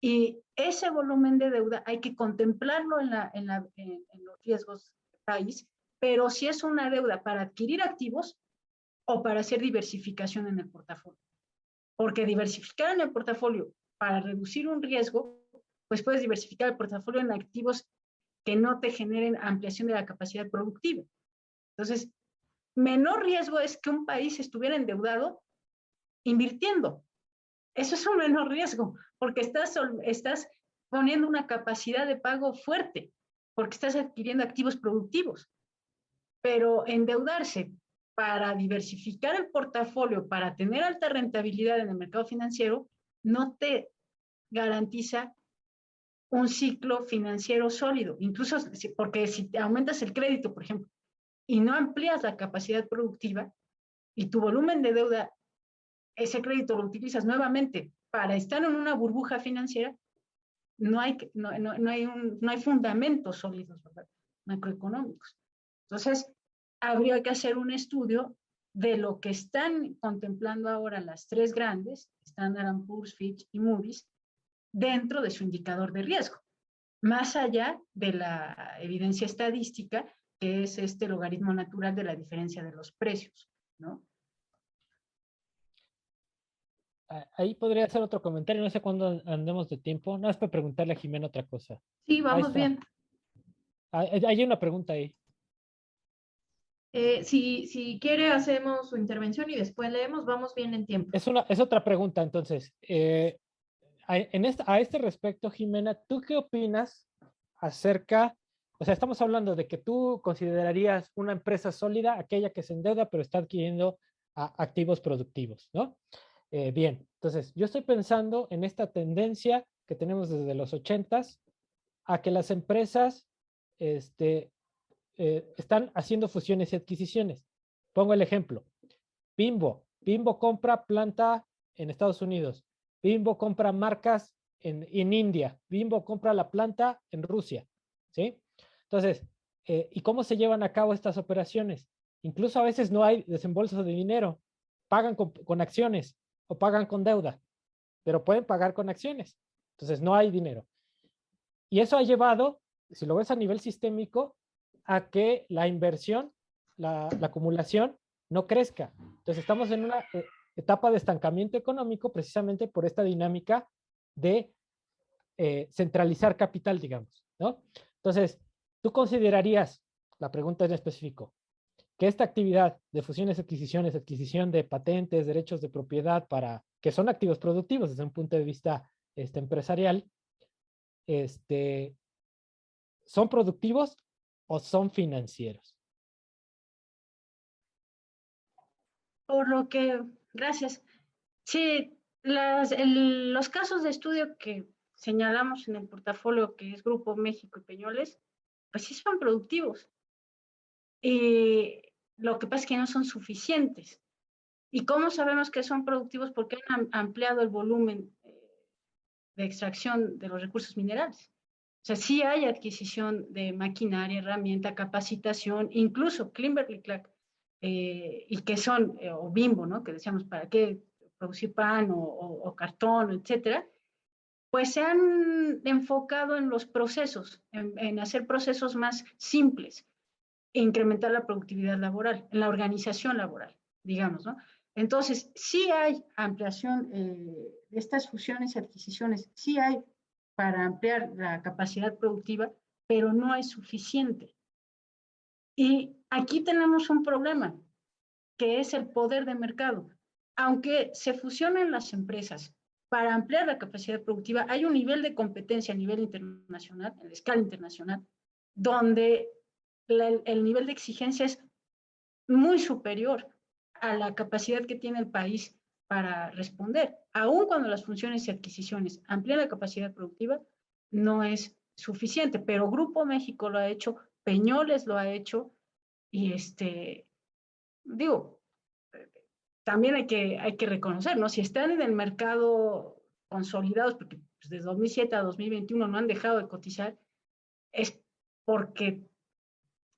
Y ese volumen de deuda hay que contemplarlo en los riesgos del país, pero si es una deuda para adquirir activos o para hacer diversificación en el portafolio. Porque diversificar en el portafolio para reducir un riesgo, pues puedes diversificar el portafolio en activos que no te generen ampliación de la capacidad productiva. Entonces, menor riesgo es que un país estuviera endeudado invirtiendo. Eso es un menor riesgo, porque estás poniendo una capacidad de pago fuerte, porque estás adquiriendo activos productivos. Pero endeudarse para diversificar el portafolio, para tener alta rentabilidad en el mercado financiero, no te garantiza un ciclo financiero sólido. Incluso porque si te aumentas el crédito, por ejemplo, y no amplías la capacidad productiva y tu volumen de deuda, ese crédito lo utilizas nuevamente para estar en una burbuja financiera, no hay fundamentos sólidos, ¿verdad? Macroeconómicos. Entonces, habría que hacer un estudio de lo que están contemplando ahora las tres grandes, Standard & Poor's, Fitch y Moody's, dentro de su indicador de riesgo, más allá de la evidencia estadística, que es este logaritmo natural de la diferencia de los precios, ¿no? Ahí podría hacer otro comentario, no sé cuándo andemos de tiempo. No es para preguntarle a Jimena otra cosa. Sí, Ahí vamos está. bien. Hay una pregunta ahí. Si quiere, hacemos su intervención y después leemos, vamos bien en tiempo. Es otra pregunta, entonces. A este respecto, Jimena, ¿tú qué opinas acerca, o sea, estamos hablando de que tú considerarías una empresa sólida aquella que se endeuda pero está adquiriendo activos productivos, ¿no? Bien, entonces yo estoy pensando en esta tendencia que tenemos desde los 80s a que las empresas están haciendo fusiones y adquisiciones. Pongo el ejemplo. Bimbo. Bimbo compra planta en Estados Unidos. Bimbo compra marcas en India. Bimbo compra la planta en Rusia. ¿Sí? Entonces, ¿y cómo se llevan a cabo estas operaciones? Incluso a veces no hay desembolso de dinero. Pagan con acciones o pagan con deuda, pero pueden pagar con acciones. Entonces, no hay dinero. Y eso ha llevado, si lo ves a nivel sistémico, a que la inversión, la acumulación, no crezca. Entonces, estamos en una etapa de estancamiento económico precisamente por esta dinámica de centralizar capital, digamos, ¿no? Entonces, ¿tú considerarías, la pregunta en específico, que esta actividad de fusiones, adquisiciones, adquisición de patentes, derechos de propiedad, que son activos productivos desde un punto de vista empresarial, ¿son productivos o son financieros? Por lo que, gracias. Sí, los casos de estudio que señalamos en el portafolio, que es Grupo México y Peñoles, pues sí son productivos. Y lo que pasa es que no son suficientes. ¿Y cómo sabemos que son productivos? Porque han ampliado el volumen de extracción de los recursos minerales. O sea, sí hay adquisición de maquinaria, herramienta, capacitación, incluso Kimberly-Clark, y que son, o Bimbo, ¿no? Que decíamos, ¿para qué producir pan o cartón, etcétera? Pues se han enfocado en los procesos, en hacer procesos más simples, e incrementar la productividad laboral, en la organización laboral, digamos, ¿no? Entonces, sí hay ampliación de estas fusiones y adquisiciones, sí hay para ampliar la capacidad productiva, pero no es suficiente. Y aquí tenemos un problema, que es el poder de mercado. Aunque se fusionen las empresas para ampliar la capacidad productiva, hay un nivel de competencia a nivel internacional, a la escala internacional, donde el nivel de exigencia es muy superior a la capacidad que tiene el país para responder. Aun cuando las funciones y adquisiciones amplían la capacidad productiva, no es suficiente, pero Grupo México lo ha hecho, Peñoles lo ha hecho, y digo, también hay que reconocer, ¿no? Si están en el mercado consolidados, porque pues, desde 2007 a 2021 no han dejado de cotizar, es porque,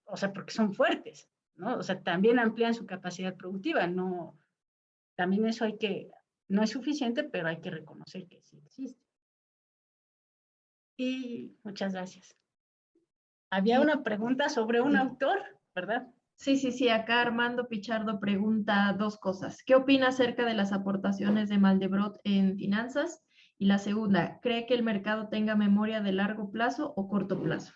o sea, porque son fuertes, ¿no? O sea, también amplían su capacidad productiva, no, también eso no es suficiente, pero hay que reconocer que sí existe. Y muchas gracias. Había una pregunta sobre un autor, ¿verdad? Sí, acá Armando Pichardo pregunta dos cosas. ¿Qué opina acerca de las aportaciones de Mandelbrot en finanzas? Y la segunda, ¿cree que el mercado tenga memoria de largo plazo o corto plazo?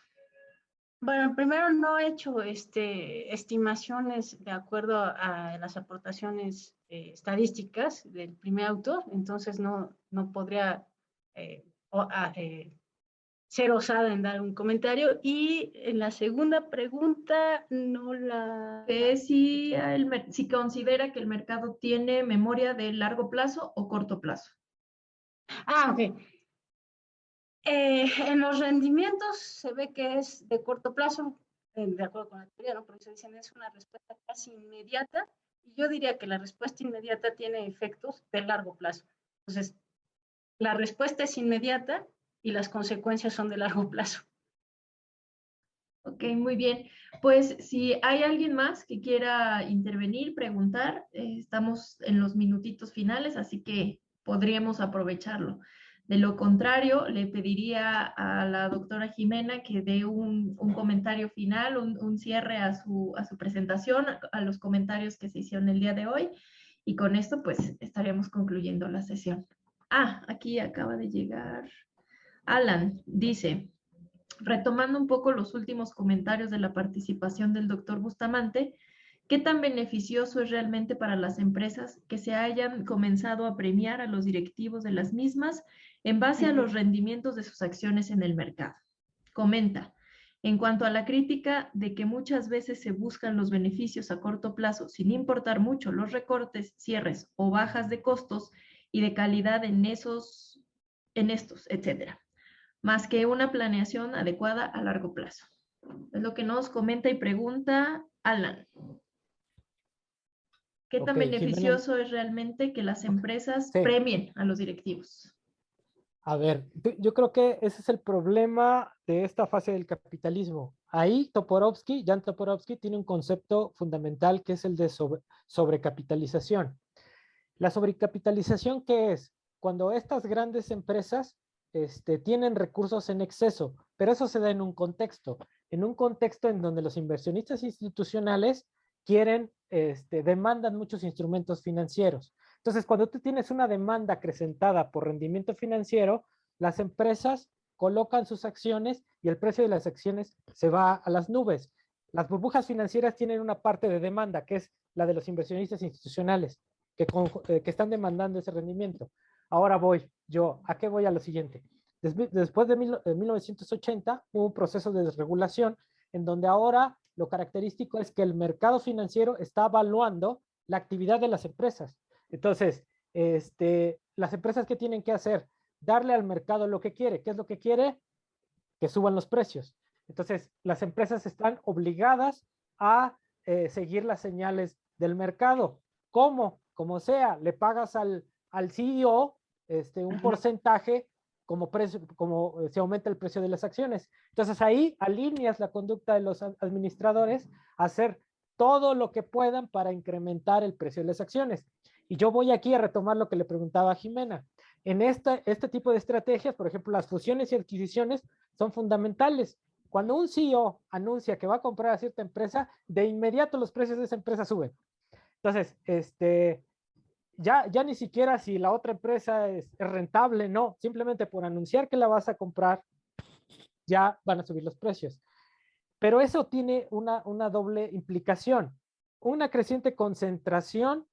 Bueno, primero no he hecho estimaciones de acuerdo a las aportaciones estadísticas del primer autor, entonces no podría ser osada en dar un comentario. Y en la segunda pregunta no la... Si considera que el mercado tiene memoria de largo plazo o corto plazo. Ok. En los rendimientos se ve que es de corto plazo, de acuerdo con la teoría, ¿no? Porque se dicen es una respuesta casi inmediata, y yo diría que la respuesta inmediata tiene efectos de largo plazo. Entonces, la respuesta es inmediata y las consecuencias son de largo plazo. Ok, muy bien. Pues si hay alguien más que quiera intervenir, preguntar, estamos en los minutitos finales, así que podríamos aprovecharlo. De lo contrario, le pediría a la doctora Jimena que dé un comentario final, un cierre a su presentación, a los comentarios que se hicieron el día de hoy. Y con esto, pues, estaríamos concluyendo la sesión. Aquí acaba de llegar Alan, dice... Retomando un poco los últimos comentarios de la participación del doctor Bustamante, ¿qué tan beneficioso es realmente para las empresas que se hayan comenzado a premiar a los directivos de las mismas en base a los rendimientos de sus acciones en el mercado? Comenta, En cuanto a la crítica de que muchas veces se buscan los beneficios a corto plazo sin importar mucho los recortes, cierres o bajas de costos y de calidad en estos, etcétera, más que una planeación adecuada a largo plazo. Es lo que nos comenta y pregunta Alan. ¿Qué tan beneficioso es realmente que las empresas premien a los directivos? A ver, yo creo que ese es el problema de esta fase del capitalismo. Ahí Jan Toporowski tiene un concepto fundamental que es el de sobrecapitalización. La sobrecapitalización, ¿qué es? Cuando estas grandes empresas tienen recursos en exceso, pero eso se da en un contexto en donde los inversionistas institucionales demandan muchos instrumentos financieros. Entonces, cuando tú tienes una demanda acrecentada por rendimiento financiero, las empresas colocan sus acciones y el precio de las acciones se va a las nubes. Las burbujas financieras tienen una parte de demanda, que es la de los inversionistas institucionales, que están demandando ese rendimiento. Ahora ¿a qué voy a lo siguiente? Después de 1980 hubo un proceso de desregulación en donde ahora lo característico es que el mercado financiero está evaluando la actividad de las empresas. Entonces, las empresas, ¿qué tienen que hacer? Darle al mercado lo que quiere. ¿Qué es lo que quiere? Que suban los precios. Entonces, las empresas están obligadas a seguir las señales del mercado. ¿Cómo? Como sea, le pagas al CEO un porcentaje como se aumenta el precio de las acciones. Entonces, ahí alineas la conducta de los administradores a hacer todo lo que puedan para incrementar el precio de las acciones. Y yo voy aquí a retomar lo que le preguntaba a Jimena. En este tipo de estrategias, por ejemplo, las fusiones y adquisiciones son fundamentales. Cuando un CEO anuncia que va a comprar a cierta empresa, de inmediato los precios de esa empresa suben. Entonces, ya ni siquiera si la otra empresa es rentable, no, simplemente por anunciar que la vas a comprar, ya van a subir los precios. Pero eso tiene una doble implicación. Una creciente concentración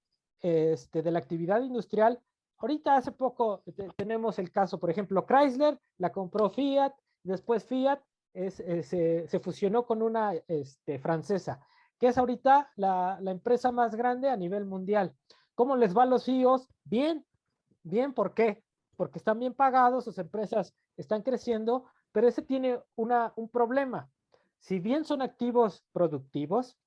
de la actividad industrial. Ahorita hace poco tenemos el caso, por ejemplo, Chrysler la compró Fiat, después Fiat se fusionó con una francesa, que es ahorita la empresa más grande a nivel mundial. ¿Cómo les va a los CEOs? Bien, ¿por qué? Porque están bien pagados, sus empresas están creciendo, pero ese tiene un problema. Si bien son activos productivos,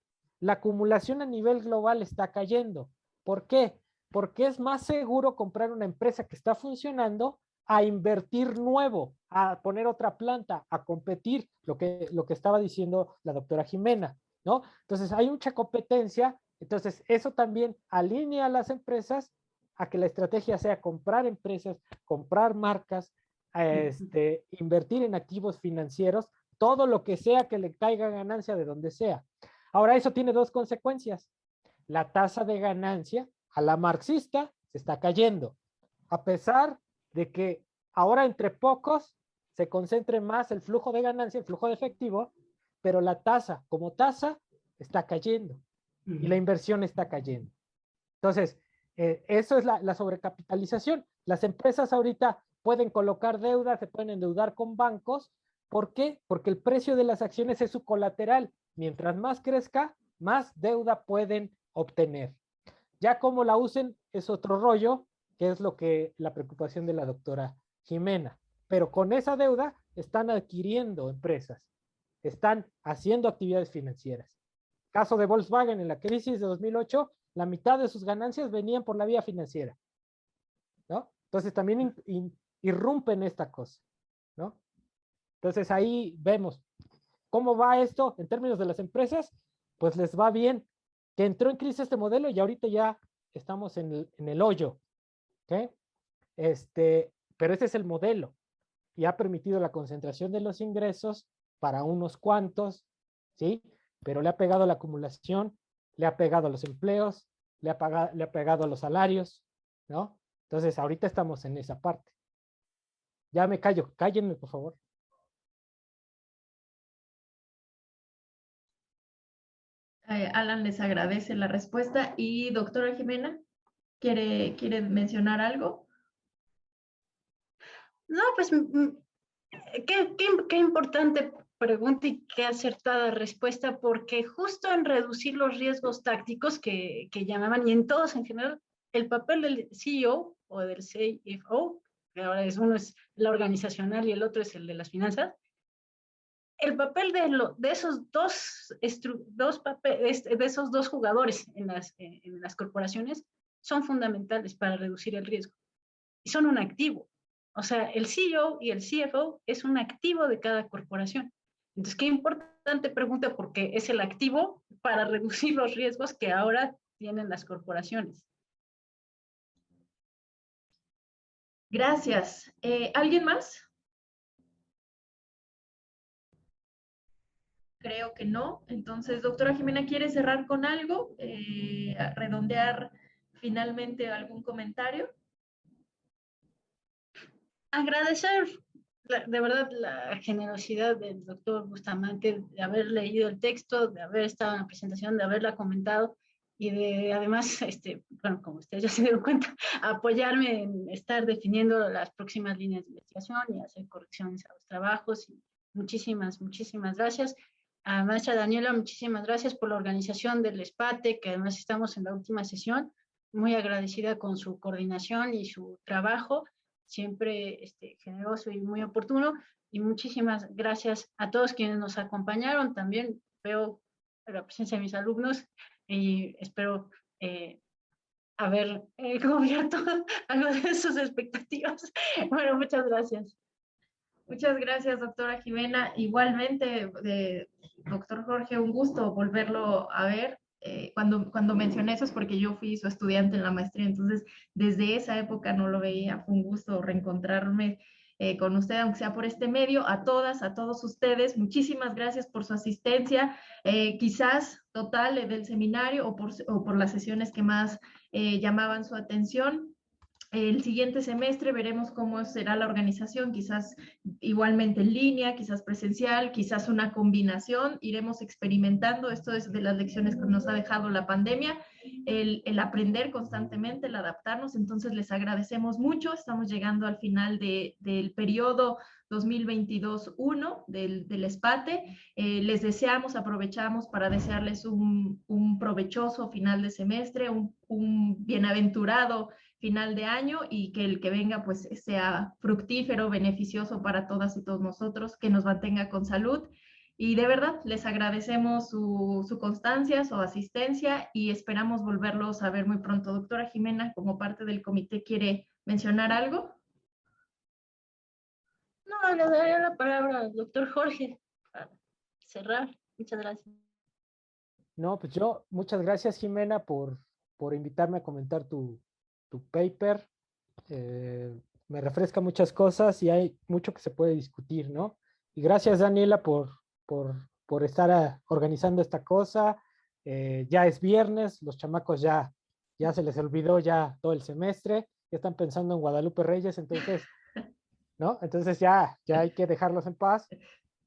la acumulación a nivel global está cayendo. ¿Por qué? Porque es más seguro comprar una empresa que está funcionando a invertir nuevo, a poner otra planta, a competir, lo que estaba diciendo la doctora Jimena, ¿no? Entonces hay mucha competencia, entonces eso también alinea a las empresas a que la estrategia sea comprar empresas, comprar marcas, invertir en activos financieros, todo lo que sea que le caiga ganancia de donde sea. Ahora, eso tiene dos consecuencias. La tasa de ganancia a la marxista se está cayendo, a pesar de que ahora entre pocos se concentre más el flujo de ganancia, el flujo de efectivo, pero la tasa como tasa está cayendo y la inversión está cayendo. Entonces, eso es la sobrecapitalización. Las empresas ahorita pueden colocar deuda, se pueden endeudar con bancos. ¿Por qué? Porque el precio de las acciones es su colateral. Mientras más crezca, más deuda pueden obtener. Ya cómo la usen es otro rollo, que es la preocupación de la doctora Jimena. Pero con esa deuda están adquiriendo empresas, están haciendo actividades financieras. Caso de Volkswagen en la crisis de 2008, la mitad de sus ganancias venían por la vía financiera, ¿no? Entonces también irrumpen esta cosa, ¿no? Entonces ahí vemos cómo va esto en términos de las empresas, pues les va bien, que entró en crisis este modelo y ahorita ya estamos en el hoyo, ¿ok? Pero ese es el modelo y ha permitido la concentración de los ingresos para unos cuantos, ¿sí? Pero le ha pegado a la acumulación, le ha pegado a los empleos, le ha pegado a los salarios, ¿no? Entonces, ahorita estamos en esa parte. Ya me callo, cállenme, por favor. Alan les agradece la respuesta. Y doctora Jimena, ¿quiere mencionar algo? No, pues qué importante pregunta y qué acertada respuesta, porque justo en reducir los riesgos tácticos que llamaban, y en todos en general, el papel del CEO o del CFO, que ahora uno es la organizacional y el otro es el de las finanzas, el papel de esos dos jugadores en las corporaciones son fundamentales para reducir el riesgo. Y son un activo. O sea, el CEO y el CFO es un activo de cada corporación. Entonces, qué importante pregunta, porque es el activo para reducir los riesgos que ahora tienen las corporaciones. Gracias. ¿Alguien más? Creo que no. Entonces, doctora Jimena, ¿quiere cerrar con algo? ¿Redondear finalmente algún comentario? Agradecer de verdad la generosidad del doctor Bustamante de haber leído el texto, de haber estado en la presentación, de haberla comentado y de además, bueno, como ustedes ya se dieron cuenta, apoyarme en estar definiendo las próximas líneas de investigación y hacer correcciones a los trabajos. Y muchísimas, muchísimas gracias. A maestra Daniela, muchísimas gracias por la organización del ESPATE, que además estamos en la última sesión. Muy agradecida con su coordinación y su trabajo, siempre generoso y muy oportuno. Y muchísimas gracias a todos quienes nos acompañaron. También veo la presencia de mis alumnos y espero haber cubierto algo de sus expectativas. Bueno, muchas gracias. Muchas gracias, doctora Jimena. Igualmente, doctor Jorge, un gusto volverlo a ver. Cuando mencioné eso es porque yo fui su estudiante en la maestría, entonces desde esa época no lo veía. Fue un gusto reencontrarme con usted, aunque sea por este medio. A todas, a todos ustedes, muchísimas gracias por su asistencia, quizás total del seminario o por las sesiones que más llamaban su atención. El siguiente semestre veremos cómo será la organización, quizás igualmente en línea, quizás presencial, quizás una combinación. Iremos experimentando. Esto es de las lecciones que nos ha dejado la pandemia, el aprender constantemente, el adaptarnos. Entonces les agradecemos mucho. Estamos llegando al final del periodo 2022-1 del ESPATE. Les aprovechamos para desearles un provechoso final de semestre, un bienaventurado final de año, y que el que venga pues sea fructífero, beneficioso para todas y todos nosotros, que nos mantenga con salud. Y de verdad les agradecemos su constancia, su asistencia, y esperamos volverlos a ver muy pronto. Doctora Jimena, como parte del comité, ¿quiere mencionar algo? No, le daría la palabra al doctor Jorge para cerrar. Muchas gracias. No, pues yo, muchas gracias, Jimena, por invitarme a comentar tu paper. Me refresca muchas cosas y hay mucho que se puede discutir, ¿no? Y gracias, Daniela, por estar organizando esta cosa. Ya es viernes, los chamacos ya se les olvidó ya todo el semestre, ya están pensando en Guadalupe Reyes, entonces, ¿no? Entonces ya hay que dejarlos en paz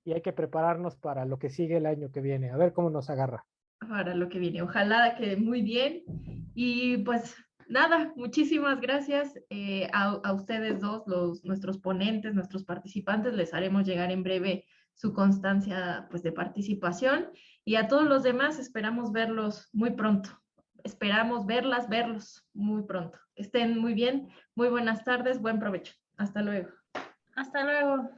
y hay que prepararnos para lo que sigue el año que viene, a ver cómo nos agarra. Para lo que viene, ojalá quede muy bien. Y pues nada, muchísimas gracias a ustedes dos, nuestros ponentes, nuestros participantes. Les haremos llegar en breve su constancia pues, de participación, y a todos los demás esperamos verlos muy pronto. Esperamos verlos muy pronto. Estén muy bien, muy buenas tardes, buen provecho. Hasta luego. Hasta luego.